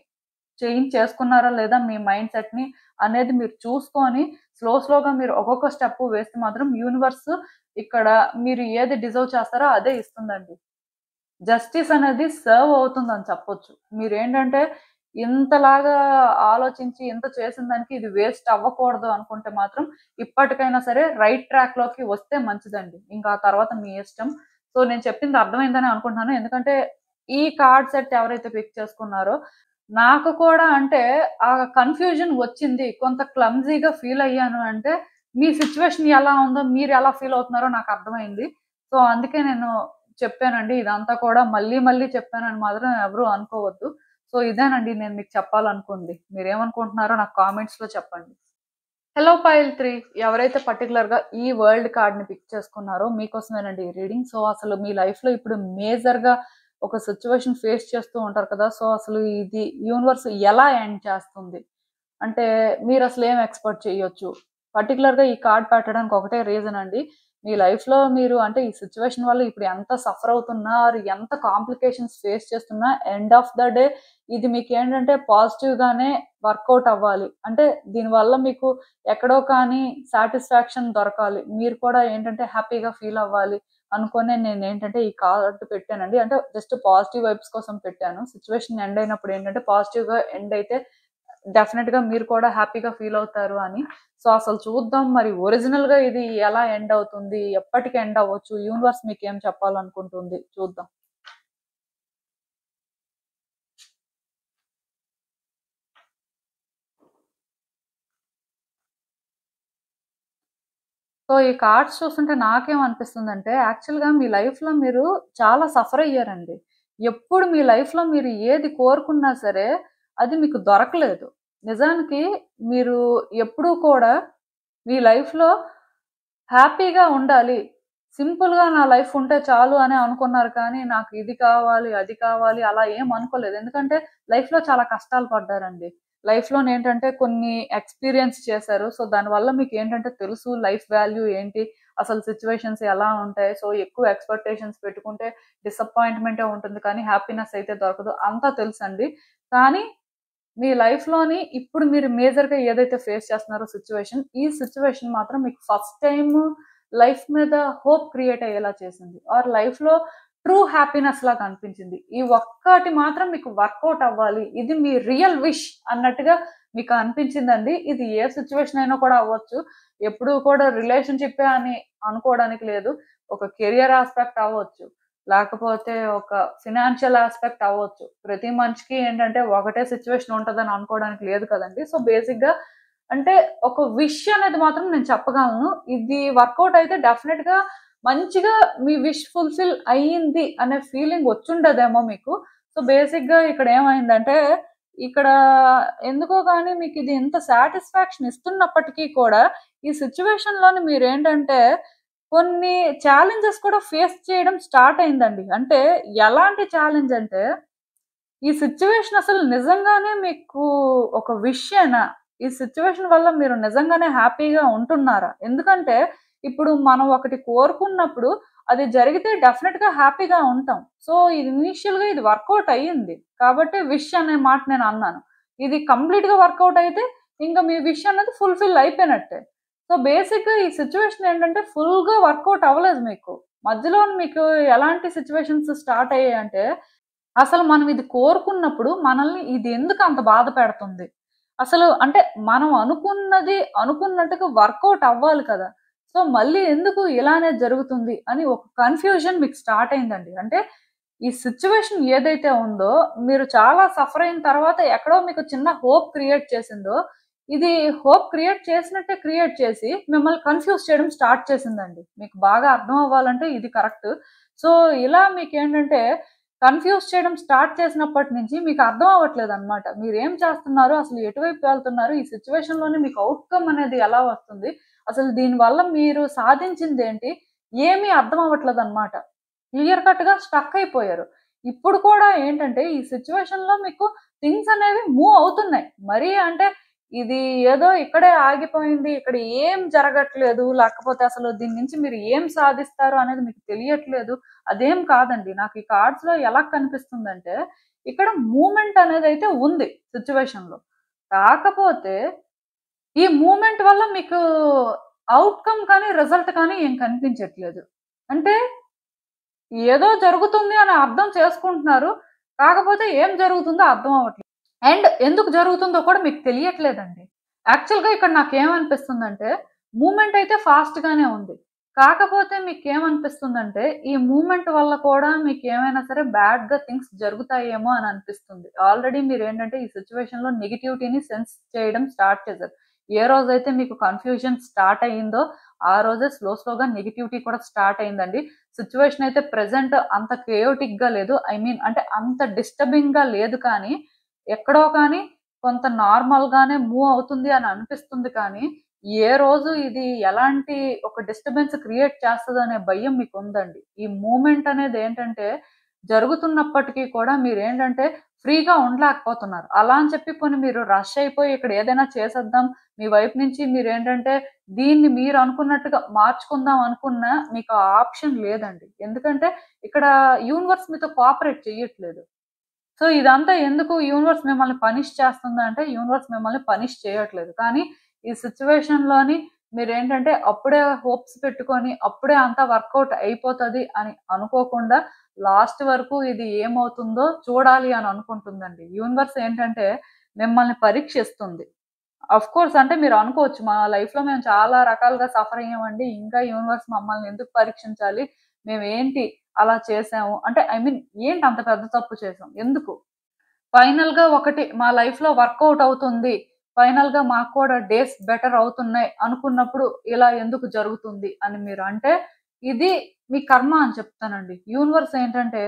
చేంజ్ చేసుకున్నారా లేదా మీ మైండ్ సెట్‌ని అనేది మీరు చూసుకొని స్లోగా మీరు ఒక్కొక్క స్టెప్ వేస్తే మాత్రం యూనివర్స్ ఇక్కడ మీరు ఏది డిజర్వ్ చేస్తారో అదే ఇస్తుందండి. జస్టిస్ అనేది సర్వ్ అవుతుందని చెప్పొచ్చు. మీరేంటంటే ఇంతలాగా ఆలోచించి ఇంత చేసిన దానికి ఇది వేస్ట్ అవ్వకూడదు అనుకుంటే మాత్రం ఇప్పటికైనా సరే రైట్ ట్రాక్‌లోకి వస్తే మంచిదండి. ఇంకా ఆ తర్వాత మీ ఇష్టం. సో నేను చెప్పింది అర్థమైందని అనుకుంటున్నాను. ఎందుకంటే ఈ కార్డ్ సెట్ ఎవరైతే పిక్ చేసుకున్నారో నాకు కూడా అంటే ఆ కన్‌ఫ్యూజన్ వచ్చింది. కొంత క్లమ్జీగా ఫీల్ అయ్యాను అంటే మీ సిట్యుయేషన్ ఎలా ఉందో మీరు ఎలా ఫీల్ అవుతున్నారో నాకు అర్థమైంది. సో అందుకే నేను చెప్పానండి. ఇదంతా కూడా మళ్ళీ చెప్పానని మాత్రం ఎవరు అనుకోవద్దు. సో ఇదేనండి నేను మీకు చెప్పాలనుకుంది. మీరేమనుకుంటున్నారో నాకు కామెంట్స్‌లో చెప్పండి. హలో పైల్ 3 ఎవరైతే పర్టిక్యులర్‌గా ఈ వరల్డ్ కార్డ్‌ని పిక్ చేసుకున్నారో మీకోసమేనండి ఈ రీడింగ్. సో అసలు మీ లైఫ్‌లో ఇప్పుడు మేజర్‌గా ఒక సిట్యుయేషన్ ఫేస్ చేస్తూ ఉంటారు కదా! సో అసలు ఇది యూనివర్స్ ఎలా ఎండ్ చేస్తుంది? అంటే మీరసలు ఏం ఎక్స్‌పెక్ట్ చేయొచ్చు? పర్టిక్యులర్‌గా ఈ కార్డ్ పెట్టడానికి ఒకటే రీజన్ అండి. మీ లైఫ్‌లో మీరు అంటే ఈ సిట్యుయేషన్ వల్ల ఇప్పుడు ఎంత సఫర్ అవుతున్నా ఆర్ ఎంత కాంప్లికేషన్స్ ఫేస్ చేస్తున్నా ఎండ్ ఆఫ్ ద డే ఇది మీకేంటంటే పాజిటివ్‌గానే వర్కౌట్ అవ్వాలి. అంటే దీనివల్ల మీకు ఎక్కడో కానీ సాటిస్ఫాక్షన్ దొరకాలి. మీరు కూడా ఏంటంటే హ్యాపీగా ఫీల్ అవ్వాలి అనుకోనే నేనేంటంటే ఈ కార్డ్ పెట్టానండి. అంటే జస్ట్ పాజిటివ్ వైబ్స్ కోసం పెట్టాను. సిట్యుయేషన్ ఎండ్ అయినప్పుడు ఏంటంటే పాజిటివ్‌గా ఎండ్ అయితే డెఫినిట్‌గా మీరు కూడా హ్యాపీగా ఫీల్ అవుతారు అని. సో అసలు చూద్దాం మరి ఒరిజినల్‌గా ఇది ఎలా ఎండ్ అవుతుంది? ఎప్పటికి ఎండ్ అవ్వచ్చు? యూనివర్స్ మీకేం చెప్పాలనుకుంటుంది? చూద్దాం. సో ఈ కార్డ్స్ చూస్తుంటే నాకేమనిపిస్తుందంటే యాక్చువల్‌గా మీ లైఫ్‌లో మీరు చాలా సఫర్ అయ్యారండి. ఎప్పుడు మీ లైఫ్‌లో మీరు ఏది కోరుకున్నా సరే అది మీకు దొరకలేదు. నిజానికి మీరు ఎప్పుడూ కూడా మీ లైఫ్‌లో హ్యాపీగా ఉండాలి. సింపుల్‌గా నా లైఫ్ ఉంటే చాలు అని అనుకున్నారు కానీ, నాకు ఇది కావాలి, అది కావాలి అలా ఏం అనుకోలేదు. ఎందుకంటే లైఫ్‌లో చాలా కష్టాలు పడ్డారండి. లైఫ్లో ఏంటంటే కొన్ని ఎక్స్పీరియన్స్ చేశారు. సో దానివల్ల మీకు ఏంటంటే తెలుసు లైఫ్ వాల్యూ ఏంటి, అసలు సిచ్యువేషన్స్ ఎలా ఉంటాయి. సో ఎక్కువ ఎక్స్పెక్టేషన్స్ పెట్టుకుంటే డిసప్పాయింట్మెంటే ఉంటుంది కానీ హ్యాపీనెస్ అయితే దొరకదు, అంతా తెలుసండి. కానీ మీ లైఫ్లోని ఇప్పుడు మీరు మేజర్గా ఏదైతే ఫేస్ చేస్తున్నారో సిచ్యువేషన్, ఈ సిచ్యువేషన్ మాత్రం మీకు ఫస్ట్ టైం లైఫ్ మీద హోప్ క్రియేట్ అయ్యేలా చేసింది, ఆర్ లైఫ్లో ట్రూ హ్యాపీనెస్ లాగా అనిపించింది. ఈ ఒక్కటి మాత్రం మీకు వర్కౌట్ అవ్వాలి, ఇది మీ రియల్ విష్ అన్నట్టుగా మీకు అనిపించిందండి. ఇది ఏ సిచ్యువేషన్ అయినా కూడా అవ్వచ్చు, ఎప్పుడు కూడా రిలేషన్షిప్ అని అనుకోవడానికి లేదు. ఒక కెరియర్ ఆస్పెక్ట్ అవ్వచ్చు, లేకపోతే ఒక ఫినాన్షియల్ ఆస్పెక్ట్ అవ్వచ్చు. ప్రతి మనిషికి ఏంటంటే ఒకటే సిచ్యువేషన్ ఉంటుందని అనుకోవడానికి లేదు కదండి. సో బేసిక్గా అంటే ఒక విష్ అనేది మాత్రం నేను చెప్పగలను, ఇది వర్కౌట్ అయితే డెఫినెట్గా మంచిగా మీ విష్ ఫుల్ఫిల్ అయ్యింది అనే ఫీలింగ్ వచ్చుండదేమో మీకు. సో బేసిక్గా ఇక్కడ ఏమైందంటే, ఇక్కడ ఎందుకో కానీ మీకు ఇది ఇంత సాటిస్ఫాక్షన్ ఇస్తున్నప్పటికీ కూడా ఈ సిచ్యువేషన్లోని మీరు ఏంటంటే కొన్ని ఛాలెంజెస్ కూడా ఫేస్ చేయడం స్టార్ట్ అయిందండి. అంటే ఎలాంటి ఛాలెంజ్ అంటే, ఈ సిచ్యువేషన్ అసలు నిజంగానే మీకు ఒక విషయేనా? ఈ సిచ్యువేషన్ వల్ల మీరు నిజంగానే హ్యాపీగా ఉంటున్నారా? ఎందుకంటే ఇప్పుడు మనం ఒకటి కోరుకున్నప్పుడు అది జరిగితే డెఫినెట్‌గా హ్యాపీగా ఉంటాం. సో ఇది ఇనీషియల్‌గా ఇది వర్కౌట్ అయ్యింది, కాబట్టి విష్ అనే మాట నేను అన్నాను. ఇది కంప్లీట్‌గా వర్కౌట్ అయితే ఇంకా మీ విష్ అనేది ఫుల్‌ఫిల్ అయిపోయినట్టే. సో బేసిక్‌గా ఈ సిచ్యువేషన్ ఏంటంటే ఫుల్‌గా వర్కౌట్ అవ్వలేదు మీకు. మధ్యలో మీకు ఎలాంటి సిచ్యువేషన్స్ స్టార్ట్ అయ్యాయంటే, అసలు మనం ఇది కోరుకున్నప్పుడు మనల్ని ఇది ఎందుకు అంత బాధ పెడుతుంది? అసలు అంటే మనం అనుకున్నది అనుకున్నట్టుగా వర్కౌట్ అవ్వాలి కదా! సో మళ్ళీ ఎందుకు ఇలానే జరుగుతుంది అని ఒక కన్‌ఫ్యూజన్ మీకు స్టార్ట్ అయిందండి. అంటే ఈ సిచ్యువేషన్ ఏదైతే ఉందో, మీరు చాలా సఫర్ అయిన తర్వాత ఎక్కడో మీకు చిన్న హోప్ క్రియేట్ చేసిందో, ఇది హోప్ క్రియేట్ చేసినట్టే క్రియేట్ చేసి మిమ్మల్ని కన్‌ఫ్యూజ్ చేయడం స్టార్ట్ చేసిందండి. మీకు బాగా అర్థం అవ్వాలంటే ఇది కరెక్ట్. సో ఇలా మీకేంటంటే కన్‌ఫ్యూజ్ చేయడం స్టార్ట్ చేసినప్పటి నుంచి మీకు అర్థం అవ్వట్లేదన్నమాట. మీరేం చేస్తున్నారు? అసలు ఎటువైపు వెళ్తున్నారు? ఈ సిచ్యువేషన్‌లోనే మీకు ఔట్‌కమ్ అనేది ఎలా వస్తుంది? అసలు దీనివల్ల మీరు సాధించిందేంటి? ఏమీ అర్థం అవ్వట్లేదన్నమాట. క్లియర్ కట్‌గా స్టక్ అయిపోయారు. ఇప్పుడు కూడా ఏంటంటే ఈ సిచ్యువేషన్‌లో మీకు థింగ్స్ అనేవి మూవ్ అవుతున్నాయి. మరీ అంటే ఇది ఏదో ఇక్కడే ఆగిపోయింది, ఇక్కడ ఏం జరగట్లేదు, లేకపోతే అసలు దీని నుంచి మీరు ఏం సాధిస్తారు అనేది మీకు తెలియట్లేదు, అదేం కాదండి. నాకు ఈ కార్డ్స్‌లో ఎలా కనిపిస్తుందంటే, ఇక్కడ మూవ్‌మెంట్ అనేదైతే ఉంది సిచ్యువేషన్‌లో. కాకపోతే ఈ మూవ్‌మెంట్ వల్ల మీకు ఔట్‌కమ్ కానీ, రిజల్ట్ కానీ ఏం కనిపించట్లేదు. అంటే ఏదో జరుగుతుంది అని అర్థం చేసుకుంటున్నారు, కాకపోతే ఏం జరుగుతుందో అర్థం అవ్వట్లేదు. అండ్ ఎందుకు జరుగుతుందో కూడా మీకు తెలియట్లేదండి. యాక్చువల్‌గా ఇక్కడ నాకేమనిపిస్తుందంటే, మూవ్‌మెంట్ అయితే ఫాస్ట్‌గానే ఉంది. కాకపోతే మీకేమనిపిస్తుందంటే, ఈ మూవ్‌మెంట్ వల్ల కూడా మీకేమైనా సరే బ్యాడ్‌గా థింగ్స్ జరుగుతాయేమో అని అనిపిస్తుంది. ఆల్రెడీ మీరేంటంటే ఈ సిట్యుయేషన్‌లో నెగటివిటీని సెన్స్ చేయడం స్టార్ట్ చేశారు. ఏ రోజైతే మీకు కన్‌ఫ్యూజన్ స్టార్ట్ అయ్యిందో, ఆ రోజే స్లోగా నెగటివిటీ కూడా స్టార్ట్ అయిందండి. సిట్యుయేషన్ అయితే ప్రెజెంట్ అంత కేయోటిక్‌గా లేదు. ఐ మీన్ అంటే అంత డిస్టర్బింగ్‌గా లేదు కానీ, ఎక్కడో కానీ కొంత నార్మల్‌గానే మూవ్ అవుతుంది అని అనిపిస్తుంది కానీ, ఏ రోజు ఇది ఎలాంటి ఒక డిస్టర్బెన్స్ క్రియేట్ చేస్తదనే భయం మీకుందండి. ఈ మూవ్‌మెంట్ అనేదేంటంటే, జరుగుతున్నప్పటికీ కూడా మీరేంటంటే ఫ్రీగా ఉండలేకపోతున్నారు. అలా అని చెప్పి పోనీ మీరు రష్ అయిపోయి ఇక్కడ ఏదైనా చేసేద్దాం, మీ వైపు నుంచి మీరేంటంటే దీన్ని మీరు అనుకున్నట్టుగా మార్చుకుందాం అనుకున్నా మీకు ఆ ఆప్షన్ లేదండి. ఎందుకంటే ఇక్కడ యూనివర్స్ మీతో కోఆపరేట్ చెయ్యట్లేదు. సో ఇదంతా ఎందుకు యూనివర్స్ మిమ్మల్ని పనిష్ చేస్తుందంటే, యూనివర్స్ మిమ్మల్ని పనిష్ చేయట్లేదు. కానీ ఈ సిట్యుయేషన్‌లోని మీరేంటంటే అప్పుడే హోప్స్ పెట్టుకొని, అప్పుడే అంతా వర్కౌట్ అయిపోతది అని అనుకోకుండా, లాస్ట్ వరకు ఇది ఏమవుతుందో చూడాలి అని అనుకుంటుందండి. యూనివర్స్ ఏంటంటే మిమ్మల్ని పరీక్షిస్తుంది. ఆఫ్‌కోర్స్ అంటే మీరు అనుకోవచ్చు, మా లైఫ్‌లో మేము చాలా రకాలుగా సఫర్ అయ్యామండి, ఇంకా యూనివర్స్ మమ్మల్ని ఎందుకు పరీక్షించాలి? మేమేంటి అలా చేసాము? అంటే ఐ మీన్ ఏంటి అంత పెద్ద తప్పు చేసాం? ఎందుకు? ఫైనల్‌గా ఒకటి మా లైఫ్‌లో వర్కౌట్ అవుతుంది, ఫైనల్‌గా మాకు కూడా డేస్ బెటర్ అవుతున్నాయి అనుకున్నప్పుడు ఇలా ఎందుకు జరుగుతుంది అని మీరు అంటే, ఇది మీ కర్మ అని చెప్తానండి. యూనివర్స్ ఏంటంటే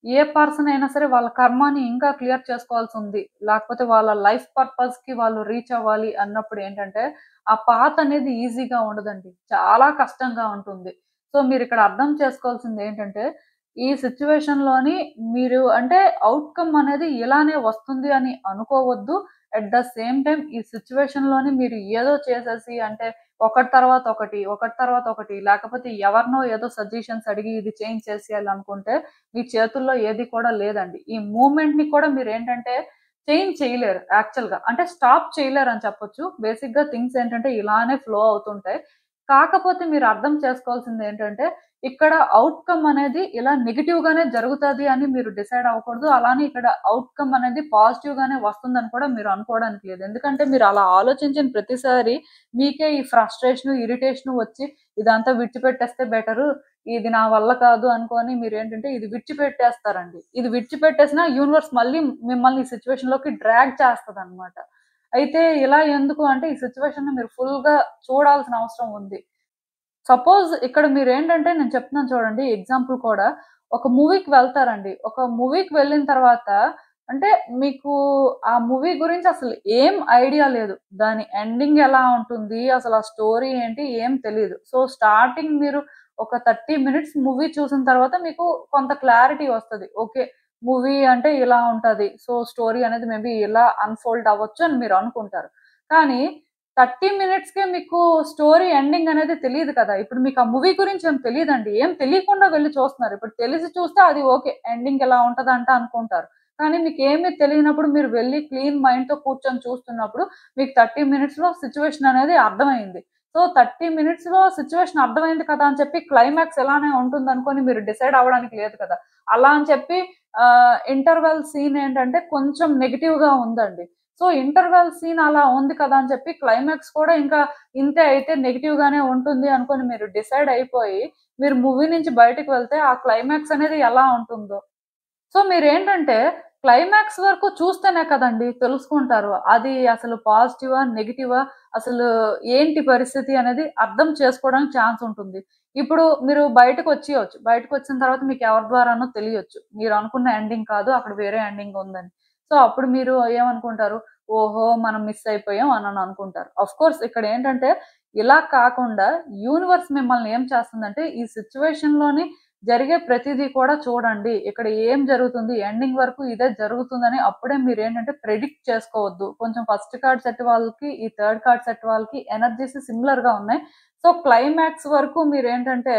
ఏ పర్సన్ అయినా సరే వాళ్ళ కర్మని ఇంకా క్లియర్ చేసుకోవాల్సుంది, లేకపోతే వాళ్ళ లైఫ్ పర్పస్‌కి వాళ్ళు రీచ్ అవ్వాలి అన్నప్పుడు ఏంటంటే, ఆ పాత్ అనేది ఈజీగా ఉండదండి. చాలా కష్టంగా ఉంటుంది. సో మీరిక్కడ అర్థం చేసుకోవాల్సింది ఏంటంటే, ఈ సిట్యుయేషన్ లోని మీరు అంటే అవుట్‌కమ్ అనేది ఇలానే వస్తుంది అని అనుకోవద్దు. అట్ ద సేమ్ టైమ్ ఈ సిట్యుయేషన్ లోని మీరు ఏదో చేసేసి అంటే ఒకటి తర్వాత ఒకటి, ఒకటి తర్వాత ఒకటి లేకపోతే ఎవరినో ఏదో సజెషన్స్ అడిగి ఇది చేంజ్ చేసేయాలనుకుంటే మీ చేతుల్లో ఏది కూడా లేదండి. ఈ మూవ్‌మెంట్‌ని కూడా మీరేంటంటే చేంజ్ చేయలేరు యాక్చువల్‌గా. అంటే స్టాప్ చేయలేరని చెప్పొచ్చు. బేసిక్‌గా థింగ్స్ ఏంటంటే ఇలానే ఫ్లో అవుతుంటాయి. కాకపోతే మీరు అర్థం చేసుకోవాల్సిందేంటంటే ఇక్కడ ఔట్‌కమ్ అనేది ఇలా నెగెటివ్ గానే జరుగుతది అని మీరు డిసైడ్ అవ్వకూడదు. అలానే ఇక్కడ ఔట్‌కమ్ అనేది పాజిటివ్ గానే వస్తుందని కూడా మీరు అనుకోవడానికి లేదు. ఎందుకంటే మీరు అలా ఆలోచించిన ప్రతిసారి మీకే ఈ ఫ్రస్ట్రేషను, ఇరిటేషను వచ్చి ఇదంతా విడిచిపెట్టేస్తే బెటరు. ఇది నా వల్ల కాదు అనుకోని మీరేంటంటే ఇది విడిచిపెట్టేస్తారండి. ఇది విడిచిపెట్టేసినా యూనివర్స్ మళ్ళీ మిమ్మల్ని ఈ సిట్యుయేషన్‌లోకి డ్రాగ్ చేస్తదనమాట. అయితే ఇలా ఎందుకు అంటే ఈ సిట్యుయేషన్‌ని మీరు ఫుల్‌గా చూడాల్సిన అవసరం ఉంది. సపోజ్ ఇక్కడ మీరేంటంటే నేను చెప్తున్నాను చూడండి ఎగ్జాంపుల్ కూడా. ఒక మూవీకి వెళ్తారండి. ఒక మూవీకి వెళ్ళిన తర్వాత అంటే మీకు ఆ మూవీ గురించి అసలు ఏం ఐడియా లేదు. దాని ఎండింగ్ ఎలా ఉంటుంది? అసలు ఆ స్టోరీ ఏంటి? ఏం తెలీదు. సో, స్టార్టింగ్ మీరు ఒక 30 మినిట్స్ మూవీ చూసిన తర్వాత మీకు కొంత క్లారిటీ వస్తది. ఓకే. మూవీ అంటే ఇలా ఉంటది. సో, స్టోరీ అనేది మేబీ ఇలా అన్‌ఫోల్డ్ అవ్వచ్చు అని మీరు అనుకుంటారు. కానీ 30 మినిట్స్‌కే మీకు స్టోరీ ఎండింగ్ అనేది తెలీదు కదా! ఇప్పుడు మీకు ఆ మూవీ గురించి ఏం తెలీదండి. ఏం తెలియకుండా వెళ్లి చూస్తున్నారు. ఇప్పుడు తెలిసి చూస్తే అది ఓకే. ఎండింగ్ ఇలా ఉంటదంట అనుకుంటారు. కానీ మీకేమి తెలియనప్పుడు మీరు వెళ్లి క్లీన్ మైండ్‌తో కూర్చొని చూస్తున్నప్పుడు మీకు 30 మినిట్స్‌లో సిట్యుయేషన్ అనేది అర్థమైంది. సో, 30 మినిట్స్‌లో సిట్యుయేషన్ అర్థమైంది కదా! అని చెప్పి క్లైమాక్స్ ఇలానే ఉంటుందనుకోని మీరు డిసైడ్ అవ్వడానికి లేదు కదా! అలా అని చెప్పి ఇంటర్వెల్ సీన్ ఏంటంటే కొంచెం నెగెటివ్‌గా ఉందండి. సో, ఇంటర్వెల్ సీన్ అలా ఉంది కదా! అని చెప్పి క్లైమాక్స్ కూడా ఇంకా ఇంతే అయితే నెగెటివ్ గానే ఉంటుంది అనుకోని మీరు డిసైడ్ అయిపోయి, మీరు మూవీ నుంచి బయటికి వెళ్తే ఆ క్లైమాక్స్ అనేది ఎలా ఉంటుందో సో, మీరేంటంటే క్లైమాక్స్ వరకు చూస్తేనే కదండీ తెలుసుకుంటారు. అది అసలు పాజిటివా? నెగెటివా? అసలు ఏంటి పరిస్థితి అనేది అర్థం చేసుకోవడానికి ఛాన్స్ ఉంటుంది. ఇప్పుడు మీరు బయటకొచ్చేయొచ్చు. బయటకొచ్చిన తర్వాత మీకు ఎవరి ద్వారానో తెలియొచ్చు. మీరనుకున్న ఎండింగ్ కాదు. అక్కడ వేరే ఎండింగ్ ఉందని. సో, అప్పుడు మీరు ఏమనుకుంటారు? ఓహో! మనం మిస్ అయిపోయాం అనని అనుకుంటారు. ఆఫ్‌కోర్స్ ఇక్కడేంటంటే ఇలా కాకుండా యూనివర్స్ మిమ్మల్ని ఏం చేస్తుందంటే ఈ సిట్యుయేషన్‌లోని జరిగే ప్రతీదీ కూడా చూడండి. ఇక్కడ ఏం జరుగుతుంది? ఎండింగ్ వరకు ఇదే జరుగుతుందని అప్పుడే మీరేంటంటే ప్రెడిక్ట్ చేసుకోవద్దు. కొంచెం ఫస్ట్ కార్డ్ సెట్ వాళ్ళకి, ఈ థర్డ్ కార్డ్ సెట్ వాళ్ళకి ఎనర్జీస్ సిమిలర్‌గా ఉన్నాయి. సో, క్లైమాక్స్ వరకు మీరేంటంటే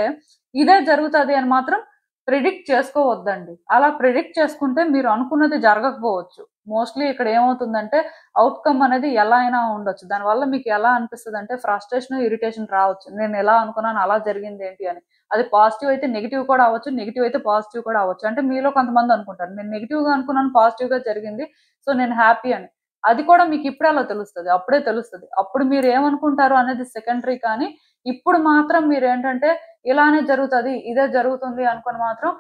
ఇదే జరుగుతది అని మాత్రం ప్రిడిక్ట్ చేసుకోవద్దండి. అలా ప్రిడిక్ట్ చేసుకుంటే మీరు అనుకున్నది జరగకపోవచ్చు. మోస్ట్‌లీ ఇక్కడ ఏమవుతుందంటే ఔట్‌కమ్ అనేది ఎలా అయినా ఉండొచ్చు. దానివల్ల మీకు ఎలా అనిపిస్తదంటే ఫ్రస్ట్రేషన్, ఇరిటేషన్ రావచ్చు. నేను ఎలా అనుకున్నాను అలా జరిగిందేంటి అని. అది పాజిటివ్ అయితే నెగెటివ్ కూడా అవ్వచ్చు. నెగెటివ్ అయితే పాజిటివ్ కూడా అవ్వచ్చు. అంటే మీలో కొంతమంది అనుకుంటారు. నేను నెగెటివ్‌గా అనుకున్నాను పాజిటివ్‌గా జరిగింది. సో, నేను హ్యాపీ అని. అది కూడా మీకు ఇప్పుడెలా తెలుస్తది? అప్పుడే తెలుస్తది. అప్పుడు మీరేమనుకుంటారు అనేది సెకండరీ కానీ, ఇప్పుడు మాత్రం మీరేంటంటే ఇలానే జరుగుతది, ఇదే జరుగుతుంది అనుకోని మాత్రం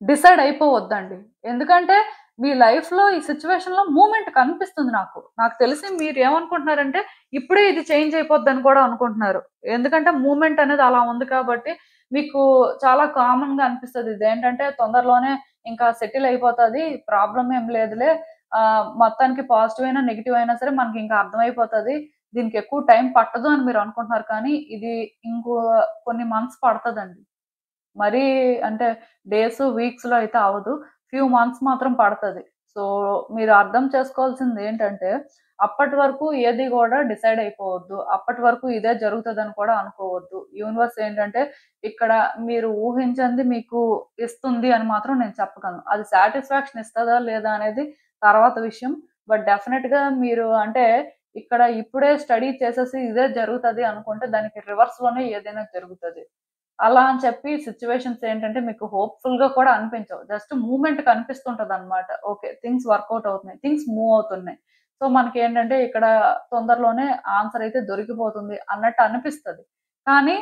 డిసైడ్ అయిపోవద్దండి. ఎందుకంటే మీ లైఫ్‌లో ఈ సిట్యుయేషన్‌లో మూవ్‌మెంట్ కనిపిస్తుంది నాకు. నాకు తెలిసి మీరేమనుకుంటున్నారంటే ఇప్పుడే ఇది చేంజ్ అయిపోద్దని కూడా అనుకుంటున్నారు. ఎందుకంటే మూవ్‌మెంట్ అనేది అలా ఉంది కాబట్టి మీకు చాలా కామన్‌గా అనిపిస్తది. ఇదేంటంటే తొందరలోనే ఇంకా సెటిల్ అయిపోతది. ప్రాబ్లమ్ ఏం లేదులే. మొత్తానికి పాజిటివ్ అయినా, నెగెటివ్ అయినా సరే మనకింకా అర్థమైపోతది. దీనికి ఎక్కువ టైం పట్టదు అని మీరు అనుకుంటున్నారు కానీ ఇది ఇంకో కొన్ని మంత్స్ పడతదండి. మరీ అంటే డేస్, వీక్స్‌లో అయితే అవ్వదు. ఫ్యూ మంత్స్ మాత్రం పడతది. సో, మీరు అర్థం చేసుకోవాల్సిందేంటంటే, అప్పటి వరకు ఏది గూడా డిసైడ్ అయిపోవద్దు. అప్పటి వరకు ఇదే జరుగుతదని కూడా అనుకోవద్దు. యూనివర్స్ ఏంటంటే, ఇక్కడ మీరు ఊహించంది మీకు ఇస్తుంది అని మాత్రం నేను చెప్పగలను. అది సాటిస్ఫాక్షన్ ఇస్తదా లేదా అనేది తర్వాత విషయం. బట్ డెఫినెట్‌గా మీరు అంటే ఇక్కడ ఇప్పుడే స్టడీ చేసేసి ఇదే జరుగుతది అనుకుంటే దానికి రివర్స్‌లోనే ఏదైనా జరుగుతది. అలా అని చెప్పి సిట్యుయేషన్స్ ఏంటంటే మీకు హోప్‌ఫుల్‌గా కూడా అనిపించవు. జస్ట్ మూవ్‌మెంట్ కనిపిస్తుంటదనమాట. ఓకే. థింగ్స్ వర్కౌట్ అవుతున్నాయి. థింగ్స్ మూవ్ అవుతున్నాయి. సో, మనకేంటంటే ఇక్కడ తొందరలోనే ఆన్సర్ అయితే దొరికిపోతుంది అన్నట్టు అనిపిస్తది. కానీ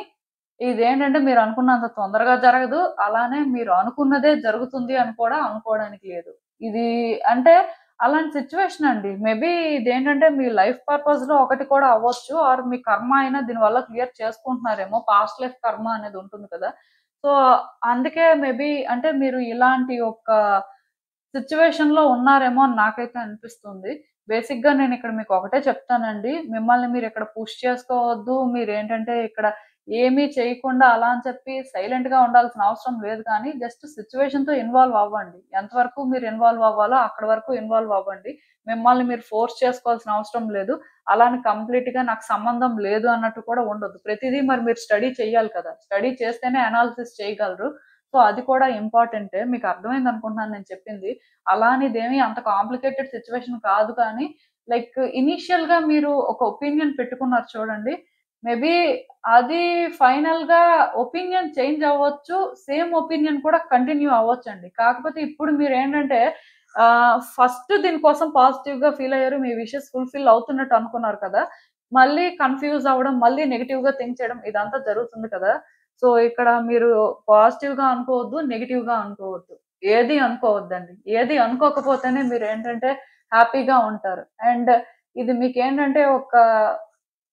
ఇదేంటంటే మీరు అనుకున్నంత తొందరగా జరగదు. అలానే మీరు అనుకున్నదే జరుగుతుంది అని కూడా అనుకోవడానికి లేదు. ఇది అంటే అలాంటి సిట్యుయేషన్ అండి. మేబీ ఇదేంటంటే మీ లైఫ్ పర్పస్‌లో ఒకటి కూడా అవ్వచ్చు. ఆర్ మీ కర్మ అయినా దీనివల్ల క్లియర్ చేసుకుంటున్నారేమో. పాస్ట్ లైఫ్ కర్మ అనేది ఉంటుంది కదా! సో, అందుకే మేబీ అంటే మీరు ఇలాంటి ఒక సిట్యుయేషన్‌లో ఉన్నారేమో అని నాకైతే అనిపిస్తుంది. బేసిక్‌గా నేనిక్కడ మీకు ఒకటే చెప్తానండి. మిమ్మల్ని మీరిక్కడ పుష్ చేసుకోవద్దు. మీరేంటంటే ఇక్కడ ఏమీ చేయకుండా అలా అని చెప్పి సైలెంట్ గా ఉండాల్సిన అవసరం లేదు, కానీ జస్ట్ సిచ్యువేషన్ తో ఇన్వాల్వ్ అవ్వండి. ఎంతవరకు మీరు ఇన్వాల్వ్ అవ్వాలో అక్కడ వరకు ఇన్వాల్వ్ అవ్వండి. మిమ్మల్ని మీరు ఫోర్స్ చేసుకోవాల్సిన అవసరం లేదు. అలాని కంప్లీట్ గా నాకు సంబంధం లేదు అన్నట్టు కూడా ఉండదు. ప్రతిదీ మరి మీరు స్టడీ చేయాలి కదా, స్టడీ చేస్తేనే అనాలిసిస్ చేయగలరు. సో అది కూడా ఇంపార్టెంటే. మీకు అర్థమైంది అనుకుంటున్నాను నేను చెప్పింది. అలాని ఇదేమీ అంత కాంప్లికేటెడ్ సిచ్యువేషన్ కాదు, కానీ లైక్ ఇనీషియల్ గా మీరు ఒక ఒపీనియన్ పెట్టుకున్నారు చూడండి, మేబీ అది ఫైనల్ గా ఒపీనియన్ చేంజ్ అవ్వచ్చు, సేమ్ ఒపీనియన్ కూడా కంటిన్యూ అవ్వచ్చండి. కాకపోతే ఇప్పుడు మీరు ఏంటంటే ఫస్ట్ దీనికోసం పాజిటివ్ గా ఫీల్ అయ్యారు, మీ విషెస్ ఫుల్ఫిల్ అవుతున్నట్టు అనుకున్నారు కదా, మళ్ళీ కన్ఫ్యూజ్ అవ్వడం, మళ్ళీ నెగిటివ్ గా థింక్ చేయడం ఇదంతా జరుగుతుంది కదా. సో ఇక్కడ మీరు పాజిటివ్ గా అనుకోవద్దు, నెగిటివ్ గా అనుకోవద్దు, ఏది అనుకోవద్దండి. ఏది అనుకోకపోతేనే మీరు ఏంటంటే హ్యాపీగా ఉంటారు. అండ్ ఇది మీకేంటంటే ఒక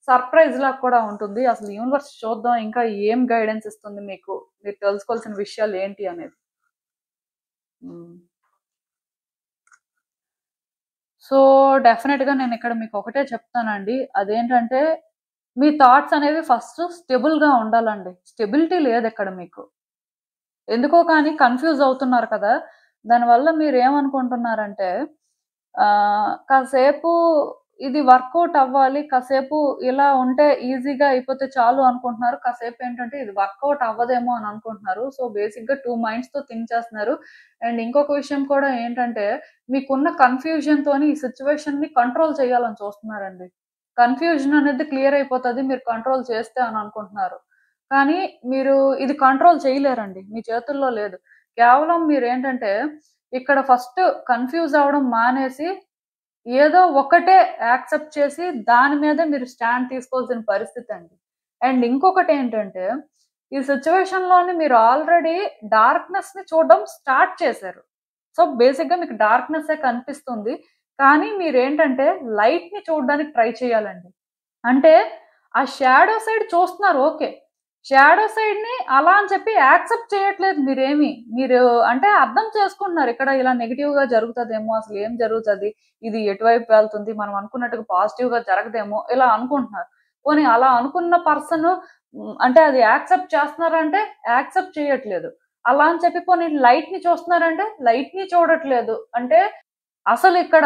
సర్ప్రైజ్ లాగా కూడా ఉంటుంది. అసలు యూనివర్స్ చూద్దాం ఇంకా ఏం గైడెన్స్ ఇస్తుంది మీకు, మీరు తెలుసుకోవాల్సిన విషయాలు ఏంటి అనేది. సో డెఫినెట్ గా నేను ఇక్కడ మీకు ఒకటే చెప్తానండి, అదేంటంటే మీ థాట్స్ అనేవి ఫస్ట్ స్టెబుల్ గా ఉండాలండి. స్టెబిలిటీ లేదు ఇక్కడ మీకు. ఎందుకో కానీ కన్ఫ్యూజ్ అవుతున్నారు కదా, దానివల్ల మీరు ఏమనుకుంటున్నారంటే కాసేపు ఇది వర్కౌట్ అవ్వాలి, కాసేపు ఇలా ఉంటే ఈజీగా అయిపోతే చాలు అనుకుంటున్నారు. కాసేపు ఏంటంటే ఇది వర్కౌట్ అవ్వదేమో అని అనుకుంటున్నారు. సో బేసిక్ గా 2 మైండ్స్ తో థింక్ చేస్తున్నారు. అండ్ ఇంకొక విషయం కూడా ఏంటంటే మీకున్న కన్ఫ్యూజన్ తోని ఈ సిచ్యువేషన్ ని కంట్రోల్ చేయాలని చూస్తున్నారండి. కన్ఫ్యూజన్ అనేది క్లియర్ అయిపోతుంది మీరు కంట్రోల్ చేస్తే అని అనుకుంటున్నారు. కానీ మీరు ఇది కంట్రోల్ చేయలేరండి, మీ చేతుల్లో లేదు. కేవలం మీరేంటంటే ఇక్కడ ఫస్ట్ కన్ఫ్యూజ్ అవ్వడం మానేసి ఏదో ఒకటే యాక్సెప్ట్ చేసి దాని మీద మీరు స్టాండ్ తీసుకోవాల్సిన పరిస్థితి అండి. అండ్ ఇంకొకటి ఏంటంటే ఈ సిచ్యువేషన్ లోని మీరు ఆల్రెడీ డార్క్నెస్ ని చూడడం స్టార్ట్ చేశారు. సో బేసిక్ గా మీకు డార్క్నెస్ కనిపిస్తుంది, కానీ మీరేంటంటే లైట్ ని చూడడానికి ట్రై చేయాలండి. అంటే ఆ షాడో సైడ్ చూస్తున్నారు, ఓకే, షాడో సైడ్ ని అలా అని చెప్పి యాక్సెప్ట్ చేయట్లేదు మీరేమి. మీరు అంటే అర్థం చేసుకుంటున్నారు ఇక్కడ ఇలా నెగిటివ్ గా జరుగుతుందేమో, అసలు ఏం జరుగుతుంది, ఇది ఎటువైపు వెళ్తుంది, మనం అనుకున్నట్టుగా పాజిటివ్ గా జరగదేమో ఇలా అనుకుంటున్నారు. పోనీ అలా అనుకున్న పర్సన్ అంటే అది యాక్సెప్ట్ చేస్తున్నారంటే యాక్సెప్ట్ చేయట్లేదు. అలా అని చెప్పి పోనీ లైట్ ని చూస్తున్నారంటే లైట్ ని చూడట్లేదు. అంటే అసలు ఇక్కడ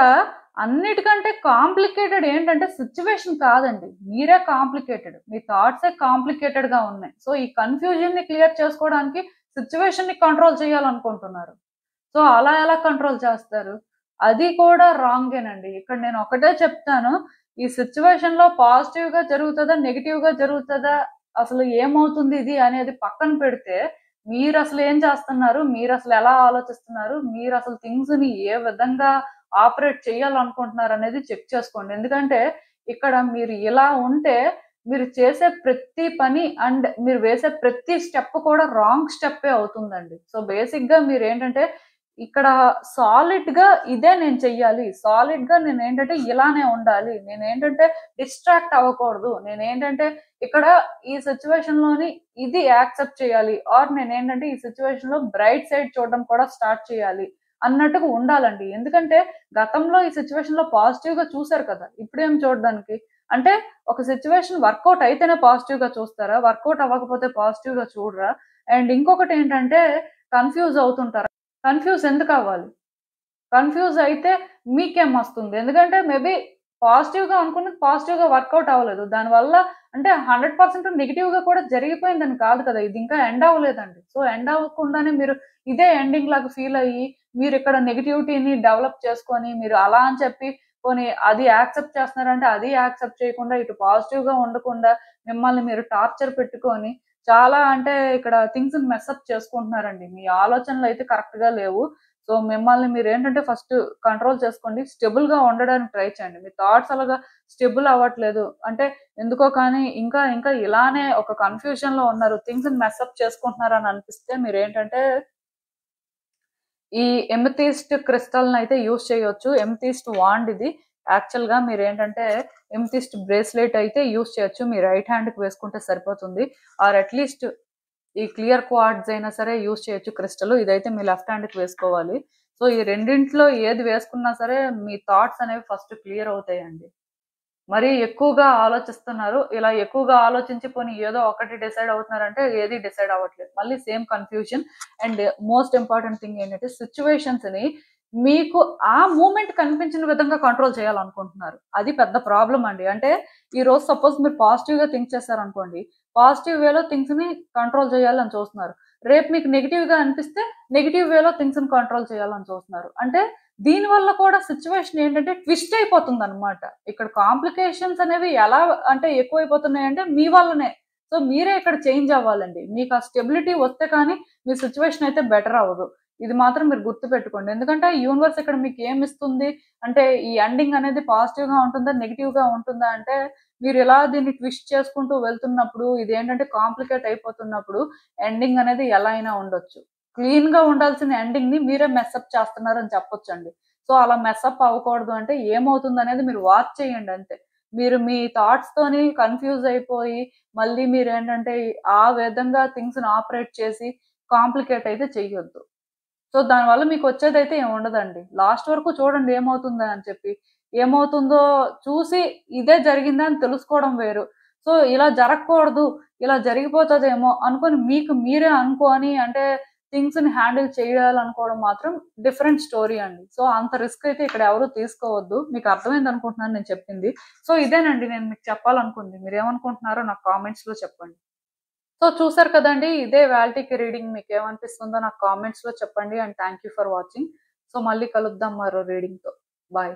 అన్నిటికంటే కాంప్లికేటెడ్ ఏంటంటే సిచ్యువేషన్ కాదండి, మీరే కాంప్లికేటెడ్, మీ థాట్సే కాంప్లికేటెడ్ గా ఉన్నాయి. సో ఈ కన్ఫ్యూజన్ ని క్లియర్ చేసుకోవడానికి సిచ్యువేషన్ ని కంట్రోల్ చేయాలనుకుంటున్నారు. సో అలా ఎలా కంట్రోల్ చేస్తారు, అది కూడా రాంగేనండి. ఇక్కడ నేను ఒకటే చెప్తాను, ఈ సిచ్యువేషన్ లో పాజిటివ్ గా జరుగుతుందా నెగిటివ్ గా జరుగుతుందా అసలు ఏమవుతుంది ఇది అనేది పక్కన పెడితే, మీరు అసలు ఏం చేస్తున్నారు, మీరు అసలు ఎలా ఆలోచిస్తున్నారు, మీరు అసలు థింగ్స్ ని ఏ విధంగా ఆపరేట్ చేయాలనుకుంటున్నారు అనేది చెక్ చేసుకోండి. ఎందుకంటే ఇక్కడ మీరు ఇలా ఉంటే మీరు చేసే ప్రతి పని అండ్ మీరు వేసే ప్రతి స్టెప్ కూడా రాంగ్ స్టెప్పే అవుతుందండి. సో బేసిక్ గా మీరు ఏంటంటే ఇక్కడ సాలిడ్ గా ఇదే నేను చెయ్యాలి, సాలిడ్ గా నేను ఏంటంటే ఇలానే ఉండాలి, నేను ఏంటంటే డిస్ట్రాక్ట్ అవ్వకూడదు, నేను ఏంటంటే ఇక్కడ ఈ సిచ్యువేషన్ లోని ఇది యాక్సెప్ట్ చేయాలి, ఆర్ నేను ఏంటంటే ఈ సిచ్యువేషన్ లో బ్రైట్ సైడ్ చూడడం కూడా స్టార్ట్ చేయాలి అన్నట్టుగా ఉండాలండి. ఎందుకంటే గతంలో ఈ సిచ్యువేషన్ లో పాజిటివ్ గా చూసారు కదా, ఇప్పుడేం చూడడానికి. అంటే ఒక సిచ్యువేషన్ వర్కౌట్ అయితేనే పాజిటివ్ గా చూస్తారా, వర్కౌట్ అవ్వకపోతే పాజిటివ్ గా చూడరా. అండ్ ఇంకొకటి ఏంటంటే కన్ఫ్యూజ్ అవుతుంటారా, కన్ఫ్యూజ్ ఎందుకు అవ్వాలి, కన్ఫ్యూజ్ అయితే మీకేం వస్తుంది. ఎందుకంటే మేబీ పాజిటివ్ గా అనుకున్నది పాజిటివ్ గా వర్కౌట్ అవ్వలేదు, దానివల్ల అంటే 100% నెగిటివ్ గా కూడా జరిగిపోయిందని కాదు కదా, ఇది ఇంకా ఎండ్ అవ్వలేదండి. సో ఎండ్ అవ్వకుండానే మీరు ఇదే ఎండింగ్ లాగా ఫీల్ అయ్యి మీరు ఇక్కడ నెగిటివిటీని డెవలప్ చేసుకొని మీరు అలా అని చెప్పి పోనీ అది యాక్సెప్ట్ చేస్తున్నారంటే అది యాక్సెప్ట్ చేయకుండా ఇటు పాజిటివ్ గా ఉండకుండా మిమ్మల్ని మీరు టార్చర్ పెట్టుకొని చాలా అంటే ఇక్కడ థింగ్స్ మెస్అప్ చేసుకుంటున్నారండి. మీ ఆలోచనలు అయితే కరెక్ట్ గా లేవు. సో మిమ్మల్ని మీరు ఏంటంటే ఫస్ట్ కంట్రోల్ చేసుకోండి, స్టెబుల్ గా ఉండడానికి ట్రై చేయండి. మీ థాట్స్ అలాగా స్టెబుల్ అవ్వట్లేదు అంటే ఎందుకో కానీ ఇంకా ఇంకా ఇలానే ఒక కన్ఫ్యూజన్ లో ఉన్నారు, థింగ్స్ మెస్అప్ చేసుకుంటున్నారు అని అనిపిస్తే మీరు ఏంటంటే ఈ ఎమెథిస్ట్ క్రిస్టల్ అయితే యూజ్ చేయొచ్చు. ఎమెథిస్ట్ వాండ్ ఇది యాక్చువల్ గా మీరు ఏంటంటే ఎమెథిస్ట్ బ్రేస్లెట్ అయితే యూజ్ చేయొచ్చు, మీ రైట్ హ్యాండ్ కి వేసుకుంటే సరిపోతుంది. ఆర్ అట్లీస్ట్ ఈ క్లియర్ క్వార్ట్జ్ అయినా సరే యూజ్ చేయొచ్చు క్రిస్టల్, ఇదైతే మీ లెఫ్ట్ హ్యాండ్ కి వేసుకోవాలి. సో ఈ రెండింటిలో ఏది వేసుకున్నా సరే మీ థాట్స్ అనేవి ఫస్ట్ క్లియర్ అవుతాయండి. మరీ ఎక్కువగా ఆలోచిస్తున్నారు. ఇలా ఎక్కువగా ఆలోచించి పోనీ ఏదో ఒకటి డిసైడ్ అవుతున్నారంటే ఏది డిసైడ్ అవ్వట్లేదు. మళ్ళీ same confusion. And most important thing ఏంటంటే సిట్యుయేషన్స్‌ని మీకు ఆ మూమెంట్ కనిపించిన విధంగా కంట్రోల్ చేయాలనుకుంటున్నారు. అది పెద్ద ప్రాబ్లమ్ అండి. అంటే ఈరోజు సపోజ్ మీరు పాజిటివ్‌గా థింక్ చేశారనుకోండి. పాజిటివ్ వేలో థింగ్స్‌ని కంట్రోల్ చేయాలని చూస్తున్నారు. రేపు మీకు నెగెటివ్‌గా అనిపిస్తే నెగెటివ్ వేలో థింగ్స్‌ని కంట్రోల్ చేయాలని చూస్తున్నారు. అంటే దీని వల్ల కూడా సిట్యుయేషన్ ఏంటంటే ట్విస్ట్ అయిపోతుందనమాట. ఇక్కడ కాంప్లికేషన్స్ అనేవి ఎలా అంటే ఎక్కువైపోతున్నాయంటే మీ వల్లనే. సో, మీరే ఇక్కడ చేంజ్ అవ్వాలండి. మీకు ఆ స్టెబిలిటీ వస్తే కానీ మీ సిట్యుయేషన్ అయితే బెటర్ అవ్వదు. ఇది మాత్రం మీరు గుర్తుపెట్టుకోండి. ఎందుకంటే యూనివర్స్ ఇక్కడ మీకు ఏమిస్తుంది అంటే ఈ ఎండింగ్ అనేది పాజిటివ్‌గా ఉంటుందా? నెగెటివ్‌గా ఉంటుందా? అంటే మీరు ఇలా దీన్ని ట్విస్ట్ చేసుకుంటూ వెళ్తున్నప్పుడు ఇదేంటంటే కాంప్లికేట్ అయిపోతున్నప్పుడు ఎండింగ్ అనేది ఎలా అయినా ఉండొచ్చు. క్లీన్‌గా ఉండాల్సిన ఎండింగ్‌ని మీరే మెస్సప్ చేస్తున్నారని చెప్పొచ్చండి. సో, అలా మెస్సప్ అవ్వకూడదు అంటే ఏమవుతుందనేది మీరు వాచ్ చేయండి అంతే. మీరు మీ థాట్స్‌తోని కన్‌ఫ్యూజ్ అయిపోయి, మళ్ళీ మీరేంటంటే ఆ విధంగా థింగ్స్‌ని ఆపరేట్ చేసి కాంప్లికేట్ అయితే చెయ్యొద్దు. సో, దానివల్ల మీకొచ్చేదైతే ఏముండదండి. లాస్ట్ వరకు చూడండి ఏమవుతుందా అని చెప్పి. ఏమవుతుందో చూసి ఇదే జరిగిందా అని తెలుసుకోవడం వేరు. సో, ఇలా జరగకూడదు, ఇలా జరిగిపోతదేమో అనుకోని మీకు మీరే అనుకోని అంటే థింగ్స్‌ని హ్యాండిల్ చేయాలనుకోవడం మాత్రం డిఫరెంట్ స్టోరీ అండి. సో, అంత రిస్క్ అయితే ఇక్కడ ఎవరు తీసుకోవద్దు. మీకు అర్థమైందనుకుంటున్నాను నేను చెప్పింది. సో, ఇదేనండి నేను మీకు చెప్పాలనుకుంది. మీరేమనుకుంటున్నారో నాకు కామెంట్స్‌లో చెప్పండి. సో, చూసారు కదండీ! ఇదే ఇవాల్టికి రీడింగ్ మీకేమనిపిస్తుందో నాకు కామెంట్స్‌లో చెప్పండి. And thank you for watching. So, మళ్ళీ కలుద్దాం మరో రీడింగ్‌తో. బాయ్.